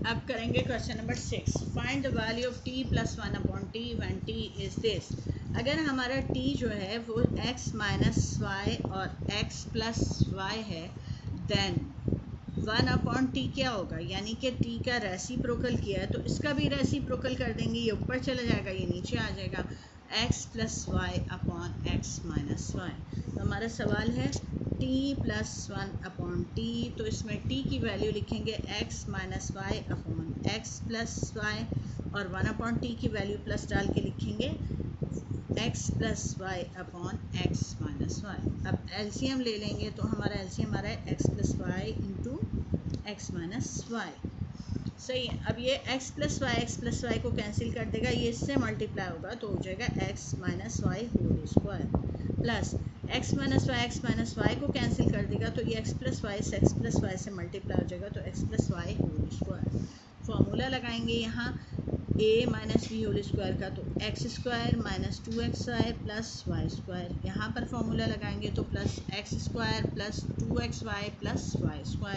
अब करेंगे question number 6, find the value of t plus 1 upon t when t is this. अगर हमारा t जो है वो x माइनस वाई और x प्लस वाई है, देन 1 अपॉन टी क्या होगा, यानी कि t का रेसिप्रोकल किया है तो इसका भी रेसिप्रोकल कर देंगे, ये ऊपर चला जाएगा, ये नीचे आ जाएगा, x plus y upon x minus y. तो हमारा सवाल है t प्लस 1 अपॉन टी, तो इसमें t की वैल्यू लिखेंगे x minus y upon x plus y, और 1 अपॉन टी की वैल्यू प्लस डाल के लिखेंगे x plus y upon x minus y. अब एलसीएम ले लेंगे तो हमारा एलसीएम आ रहा है x plus y into x minus y, सही है। अब ये x प्लस वाई को कैंसिल कर देगा, ये इससे मल्टीप्लाई होगा तो हो जाएगा x minus y whole square, plus x minus y को कैंसिल कर देगा तो ये x प्लस वाई से मल्टीप्लाई हो जाएगा तो x plus y whole square. Formula लगाएंगे यहाँ a minus b whole square का, तो x² minus 2xy plus y², यहाँ पर फॉर्मूला लगाएंगे तो plus x² plus 2xy plus y²,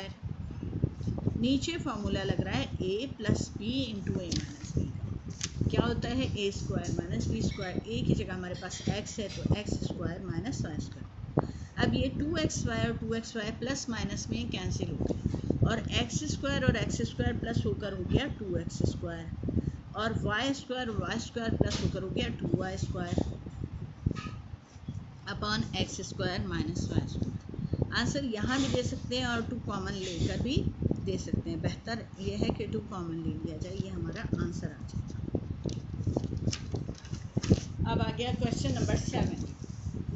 नीचे फॉर्मूला लग रहा है a plus b into a minus b का, क्या होता है a² माइनस b², a की जगह हमारे पास x है तो x² माइनस y²। अब ये 2xy और 2xy प्लस माइनस में कैंसिल हो गए, और x² और x² प्लस होकर हो गया 2x², और y² प्लस होकर हो गया 2y² upon x² minus y²। Answer यहाँ भी दे सकते हैं और 2 कॉमन लेकर भी दे सकते हैं, बेहतर यह है कि 2 कॉमन ले लिया जाए, ये हमारा आंसर आ जाएगा। अब आ गया क्वेश्चन नंबर 7,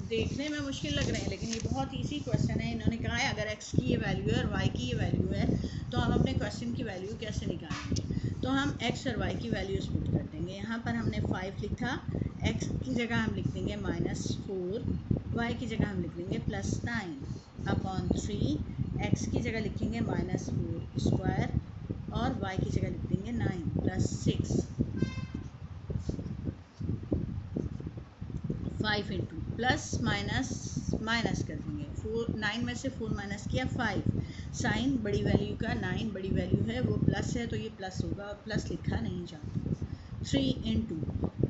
देखने में मुश्किल लग रहे हैं लेकिन ये बहुत इजी क्वेश्चन है। इन्होंने कहा है अगर x की ये वैल्यू है और y की ये वैल्यू है तो हम अपने क्वेश्चन की वैल्यू कैसे निकालेंगे। तो हम x और y की वैल्यूज पुट कर देंगे। यहाँ पर हमने 5 लिखा, x की जगह हम लिख देंगे -4, y की जगह हम लिख देंगे +9 अपॉन 3, x की जगह लिखेंगे -4² और y की जगह लिख देंगे 9 plus 6, 5 into plus minus minus कर देंगे। 9 में से 4 माइनस किया 5, साइन बड़ी वैल्यू का 9 बड़ी वैल्यू है वो प्लस है तो ये प्लस होगा और प्लस लिखा नहीं जाता। 3 इंटू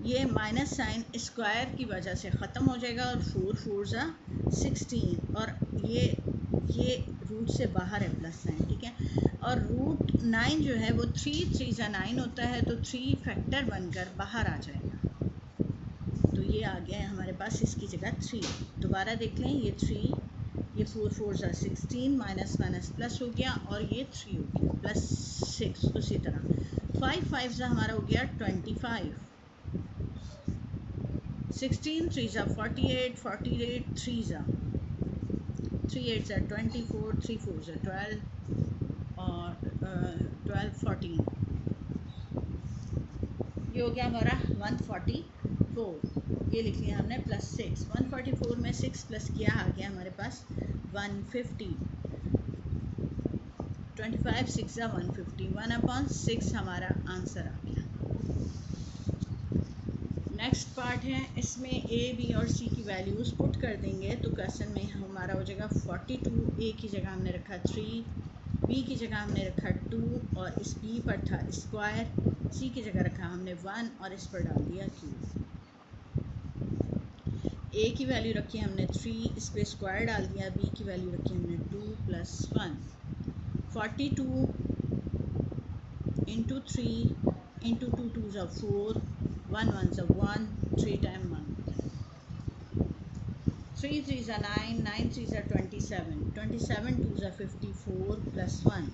ये माइनस साइन स्क्वायर की वजह से ख़त्म हो जाएगा और 4 4 ज़ा 16 और ये रूट से बाहर है प्लस साइन, ठीक है। और रूट 9 जो है वो 3 3 ज़ा 9 होता है तो 3 फैक्टर बनकर बाहर आ जाएगा। तो ये आ गया है हमारे पास इसकी जगह 3। दोबारा देख लें, ये 3, ये 4 4 ज़ा 16, माइनस माइनस प्लस हो गया और ये 3 हो गया प्लस 6। उसी तरह 5 5 ज़ा हमारा हो गया 25, 16 3 ज़ा 48, 48 3 ज़ा 3 8 ज़ा 24, 3 4 ज़ा 12 और 12 14, ये हो गया हमारा 144। ये लिख लिया हमने प्लस 6। 144 में 6 प्लस किया आ गया हमारे पास 150। 25 6 ज़ा 150, 1/6 हमारा आंसर आ गया। नेक्स्ट पार्ट है, इसमें ए बी और सी की वैल्यूज़ पुट कर देंगे तो क्वेश्चन में हमारा हो जाएगा 42। ए की जगह हमने रखा 3, बी की जगह हमने रखा 2 और इस बी पर था स्क्वायर, सी की जगह रखा हमने 1 और इस पर डाल दिया क्यूब। ए की वैल्यू रखी हमने 3, इस पर स्क्वायर डाल दिया, बी की वैल्यू रखी हमने 2 + 1। 42 इंटू 3 इंटू 2 2 ज़ा 4, 1 1 ज़ा 1, 3 टाइम 1, 3 3 ज़ा 9, 9 3 ज़ा 27, 27 2 ज़ा 54 + 1।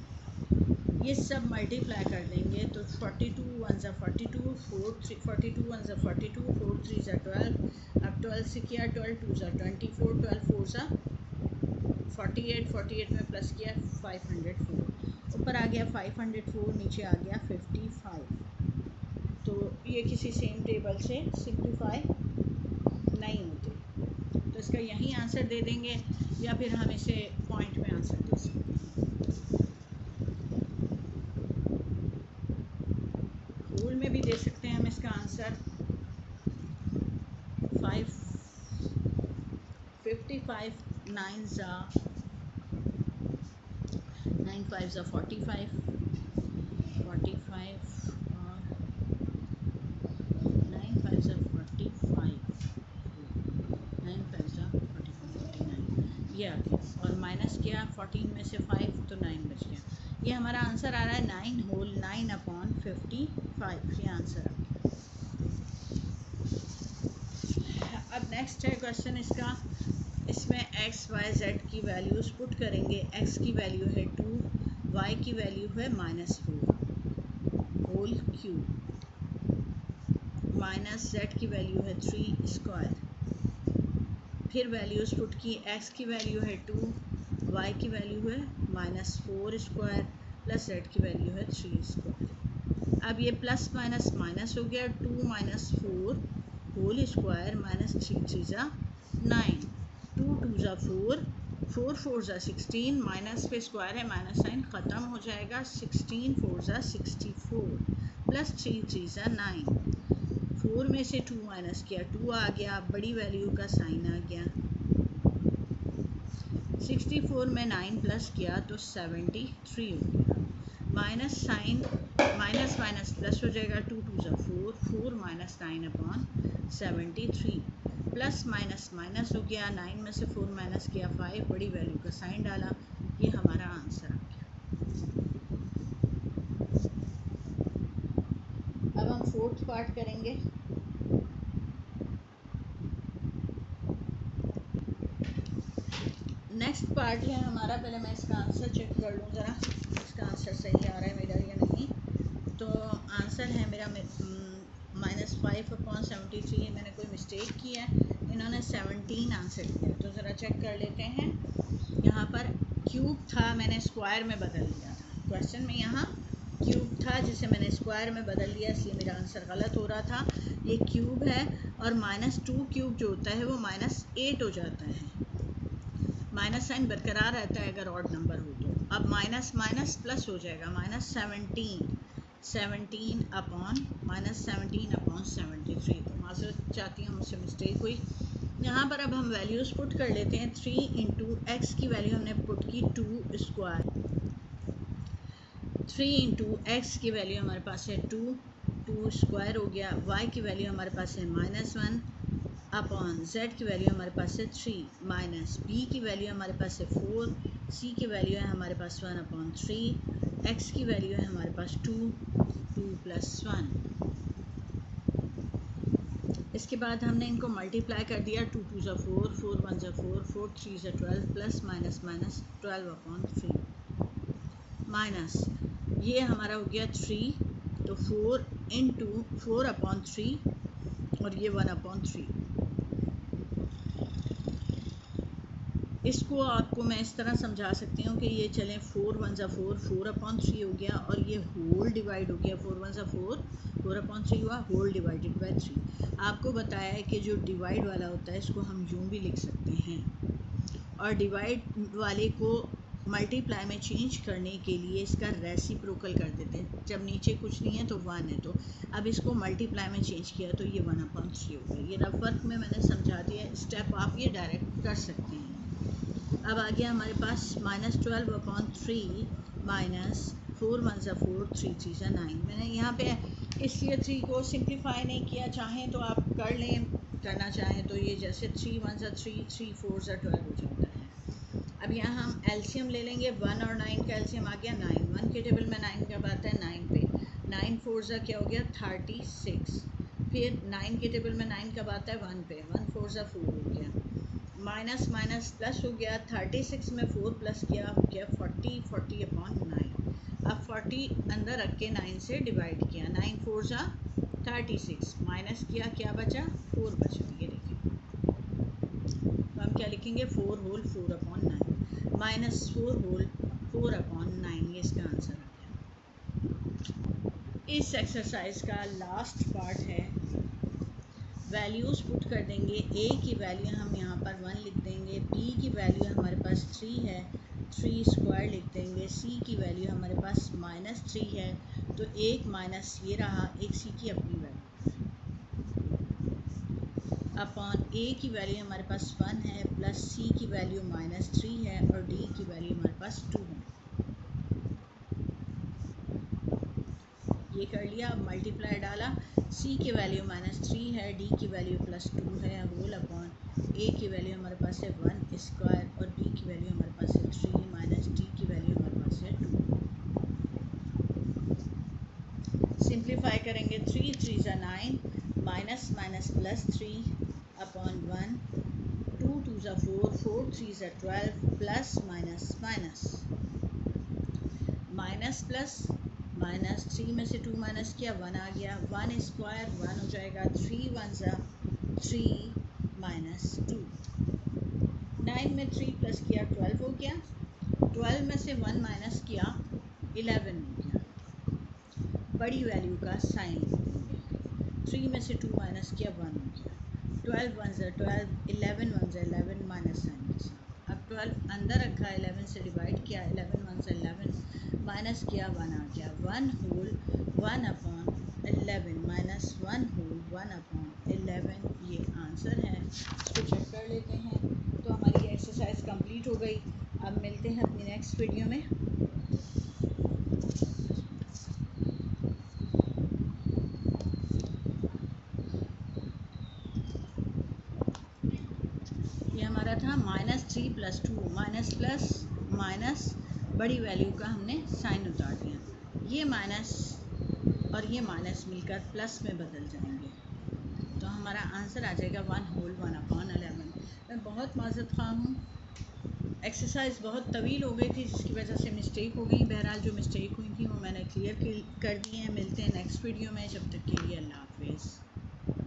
ये सब मल्टीप्लाई कर देंगे तो 42 1 ज़ा 42, 42 1 ज़ा 42, 4 3 ज़ा 12। अब 12 से किया 12 2 ज़ा 24, 12 4 ज़ा 48, 48 में प्लस किया 504, ऊपर आ गया 504, नीचे आ गया 55। तो ये किसी सेम टेबल से सिंप्लीफाई नहीं होते, तो इसका यही आंसर दे देंगे या फिर हम इसे पॉइंट में आंसर दे सकते हैं। होल में भी दे सकते हैं हम इसका आंसर। 55 9 ज़ा 9 5 ज़ा 45, 45 और 9 5 ज़ा 45, 9 5 ज़ा 45, 49 ये आ गया और माइनस किया 14 में से 5 तो 9 बच गया। ये हमारा आंसर आ रहा है 9 होल 9/55, ये आंसर आ गया। अब नेक्स्ट है क्वेश्चन इसका, इसमें x y z की वैल्यूज़ पुट करेंगे। x की वैल्यू है 2, y की वैल्यू है -4 होल क्यूब, माइनस z की वैल्यू है 3 स्क्वायर। फिर वैल्यूज़ पुट की, x की वैल्यू है 2, y की वैल्यू है -4 स्क्वायर प्लस z की वैल्यू है 3 स्क्वायर। अब ये प्लस माइनस माइनस हो गया, 2 - 4 होल स्क्वायर -3 3 ज़ा 9, 2 2 ज़ा 4, 4 4 ज़ा 16, माइनस पे स्क्वायर है माइनस साइन ख़त्म हो जाएगा, 16 4 ज़ा 64 प्लस 3 3 ज़ा 9। 4 में से 2 माइनस किया 2 आ गया, बड़ी वैल्यू का साइन आ गया। 64 में 9 प्लस किया तो 73 हो गया, minus sign minus minus plus हो जाएगा, 2 2 ज़ा 4, 4 - 9/73 प्लस माइनस माइनस हो गया, 9 में से 4 माइनस किया 5, बड़ी वैल्यू का साइन डाला, ये हमारा आंसर आ गया। अब हम फोर्थ पार्ट करेंगे। नेक्स्ट पार्ट है हमारा, पहले मैं इसका आंसर चेक कर लूँ ज़रा, इसका आंसर सही आ रहा है मेरा या नहीं। तो आंसर है मेरा -5/73, मैंने कोई मिस्टेक की है, इन्होंने 17 आंसर किया, तो ज़रा चेक कर लेते हैं। यहाँ पर क्यूब था, मैंने स्क्वायर में बदल दिया था, क्वेश्चन में यहाँ क्यूब था जिसे मैंने स्क्वायर में बदल दिया, इसलिए मेरा आंसर गलत हो रहा था। ये क्यूब है और -2 क्यूब जो होता है वो -8 हो जाता है, माइनस साइन बरकरार रहता है अगर ऑड नंबर हो तो। अब माइनस माइनस प्लस हो जाएगा, -17/73, तो माज़रत चाहती हूँ, मुझसे मिस्टेक हुई। यहाँ पर अब हम वैल्यूज़ पुट कर लेते हैं। 3 इंटू एक्स की वैल्यू हमने पुट की 2 स्क्वायर, 3 इंटू एक्स की वैल्यू हमारे पास है 2 स्क्वायर हो गया। y की वैल्यू हमारे पास है -1 अपॉन z की वैल्यू हमारे पास है 3 माइनस b की वैल्यू हमारे पास है 4, c की वैल्यू है हमारे पास 1/3, x की वैल्यू है हमारे पास 2 + 1। इसके बाद हमने इनको मल्टीप्लाई कर दिया। 2 2 ज़ा 4, 4 1 ज़ा 4, 4 3 ज़ा 12 प्लस माइनस माइनस 12/3 माइनस ये हमारा हो गया 3, तो 4 इंटू 4/3 और ये 1/3। इसको आपको मैं इस तरह समझा सकती हूँ कि ये चलें 4 1 ज़ा 4, 4/3 हो गया और ये होल डिवाइड हो गया। 4 1 ज़ा 4, 4/3 हुआ, होल डिवाइडेड बाय 3। आपको बताया है कि जो डिवाइड वाला होता है इसको हम यूँ भी लिख सकते हैं, और डिवाइड वाले को मल्टीप्लाई में चेंज करने के लिए इसका रेसिप्रोकल कर देते हैं। जब नीचे कुछ नहीं है तो 1 है, तो अब इसको मल्टीप्लाई में चेंज किया तो ये 1/3 हो गया। ये रफ वर्क में मैंने समझा दिया, स्टेप आप ये डायरेक्ट कर सकते हैं। अब आ गया हमारे पास -12/3 माइनस 4 1 ज़ा 4, 3 3 ज़ा 9। मैंने यहाँ पे इसलिए 3 को सिंप्लीफाई नहीं किया, चाहें तो आप कर लें, करना चाहें तो ये जैसे 3 1 ज़ा 3, 3 4 ज़ा 12 हो जाता है। अब यहाँ हम एलसीएम ले लेंगे। 1 और 9 का एलसीएम आ गया 9। 1 के टेबल में 9 कब आता है? 9 पे। 9 4 ज़ा क्या हो गया? 36। फिर 9 के टेबल में 9 कब आता है? 1 पे। 1 4 ज़ा 4 हो गया, माइनस माइनस प्लस हो गया। 36 में 4 प्लस किया हो गया 40, 40/9। अब 40 अंदर रख के 9 से डिवाइड किया। 9 4 ज़ा 36, माइनस किया, क्या बचा? 4 बचा। ये देखिए, तो हम क्या लिखेंगे? 4 होल 4/9 माइनस 4 होल 4/9। ये इसका आंसर आ गया। इस एक्सरसाइज का लास्ट पार्ट है, वैल्यूज़ पुट कर देंगे। a की वैल्यू हम यहाँ पर 1 लिख देंगे, b की वैल्यू हमारे पास 3 है, 3 स्क्वायर लिख देंगे, c की वैल्यू हमारे पास -3 है, तो एक माइनस ये रहा, एक c की अपनी वैल्यू अपॉन a की वैल्यू हमारे पास 1 है, प्लस c की वैल्यू -3 है और d की वैल्यू हमारे पास 2 है। ये कर लिया। अब मल्टीप्लाई डाला, c की वैल्यू -3 है, d की वैल्यू +2 है, होल अपॉन a की वैल्यू हमारे पास है 1 स्क्वायर और b की वैल्यू हमारे पास है 3 माइनस d की वैल्यू हमारे पास है 2। सिंप्लीफाई करेंगे। 3 3 ज़ा 9, माइनस माइनस प्लस 3 अपॉन 1, 2 2 ज़ा 4, 4 3 ज़ा 12, plus minus minus minus plus minus, 3 में से 2 माइनस किया, 1 आ गया। 1 स्क्वायर 1 हो जाएगा। 3 1 ज़ा 3 माइनस 2, 9 में 3 प्लस किया 12 हो गया। 12 में से 1 माइनस किया 11 हो गया। बड़ी वैल्यू का साइन देंगे। 3 में से 2 माइनस किया 1 हो गया। 12 1 ज़ा 12, 11 1 ज़ा 11 माइनस साइन के साथ। अब 12 अंदर रखा, 11 से डिवाइड किया, 11 1 ज़ा 11 माइनस किया, 1 आ गया। 1 होल 1/11 माइनस 1 होल 1/11, ये आंसर है। इसको चेक कर लेते हैं। तो हमारी एक्सरसाइज कंप्लीट हो गई। अब मिलते हैं अपनी नेक्स्ट वीडियो में। ये हमारा था -3 + 2, माइनस प्लस माइनस बड़ी वैल्यू का हमने साइन उतार दिया। ये माइनस और ये माइनस मिलकर प्लस में बदल जाएंगे, तो हमारा आंसर आ जाएगा 1 होल 1/11। मैं बहुत माज़रत ख़्वाह हूँ, एक्सरसाइज बहुत तवील हो गई थी जिसकी वजह से मिस्टेक हो गई। बहरहाल जो मिस्टेक हुई थी वो मैंने क्लियर कर दी है। मिलते हैं नेक्स्ट वीडियो में, जब तक के लिए अल्लाह हाफ़िज़।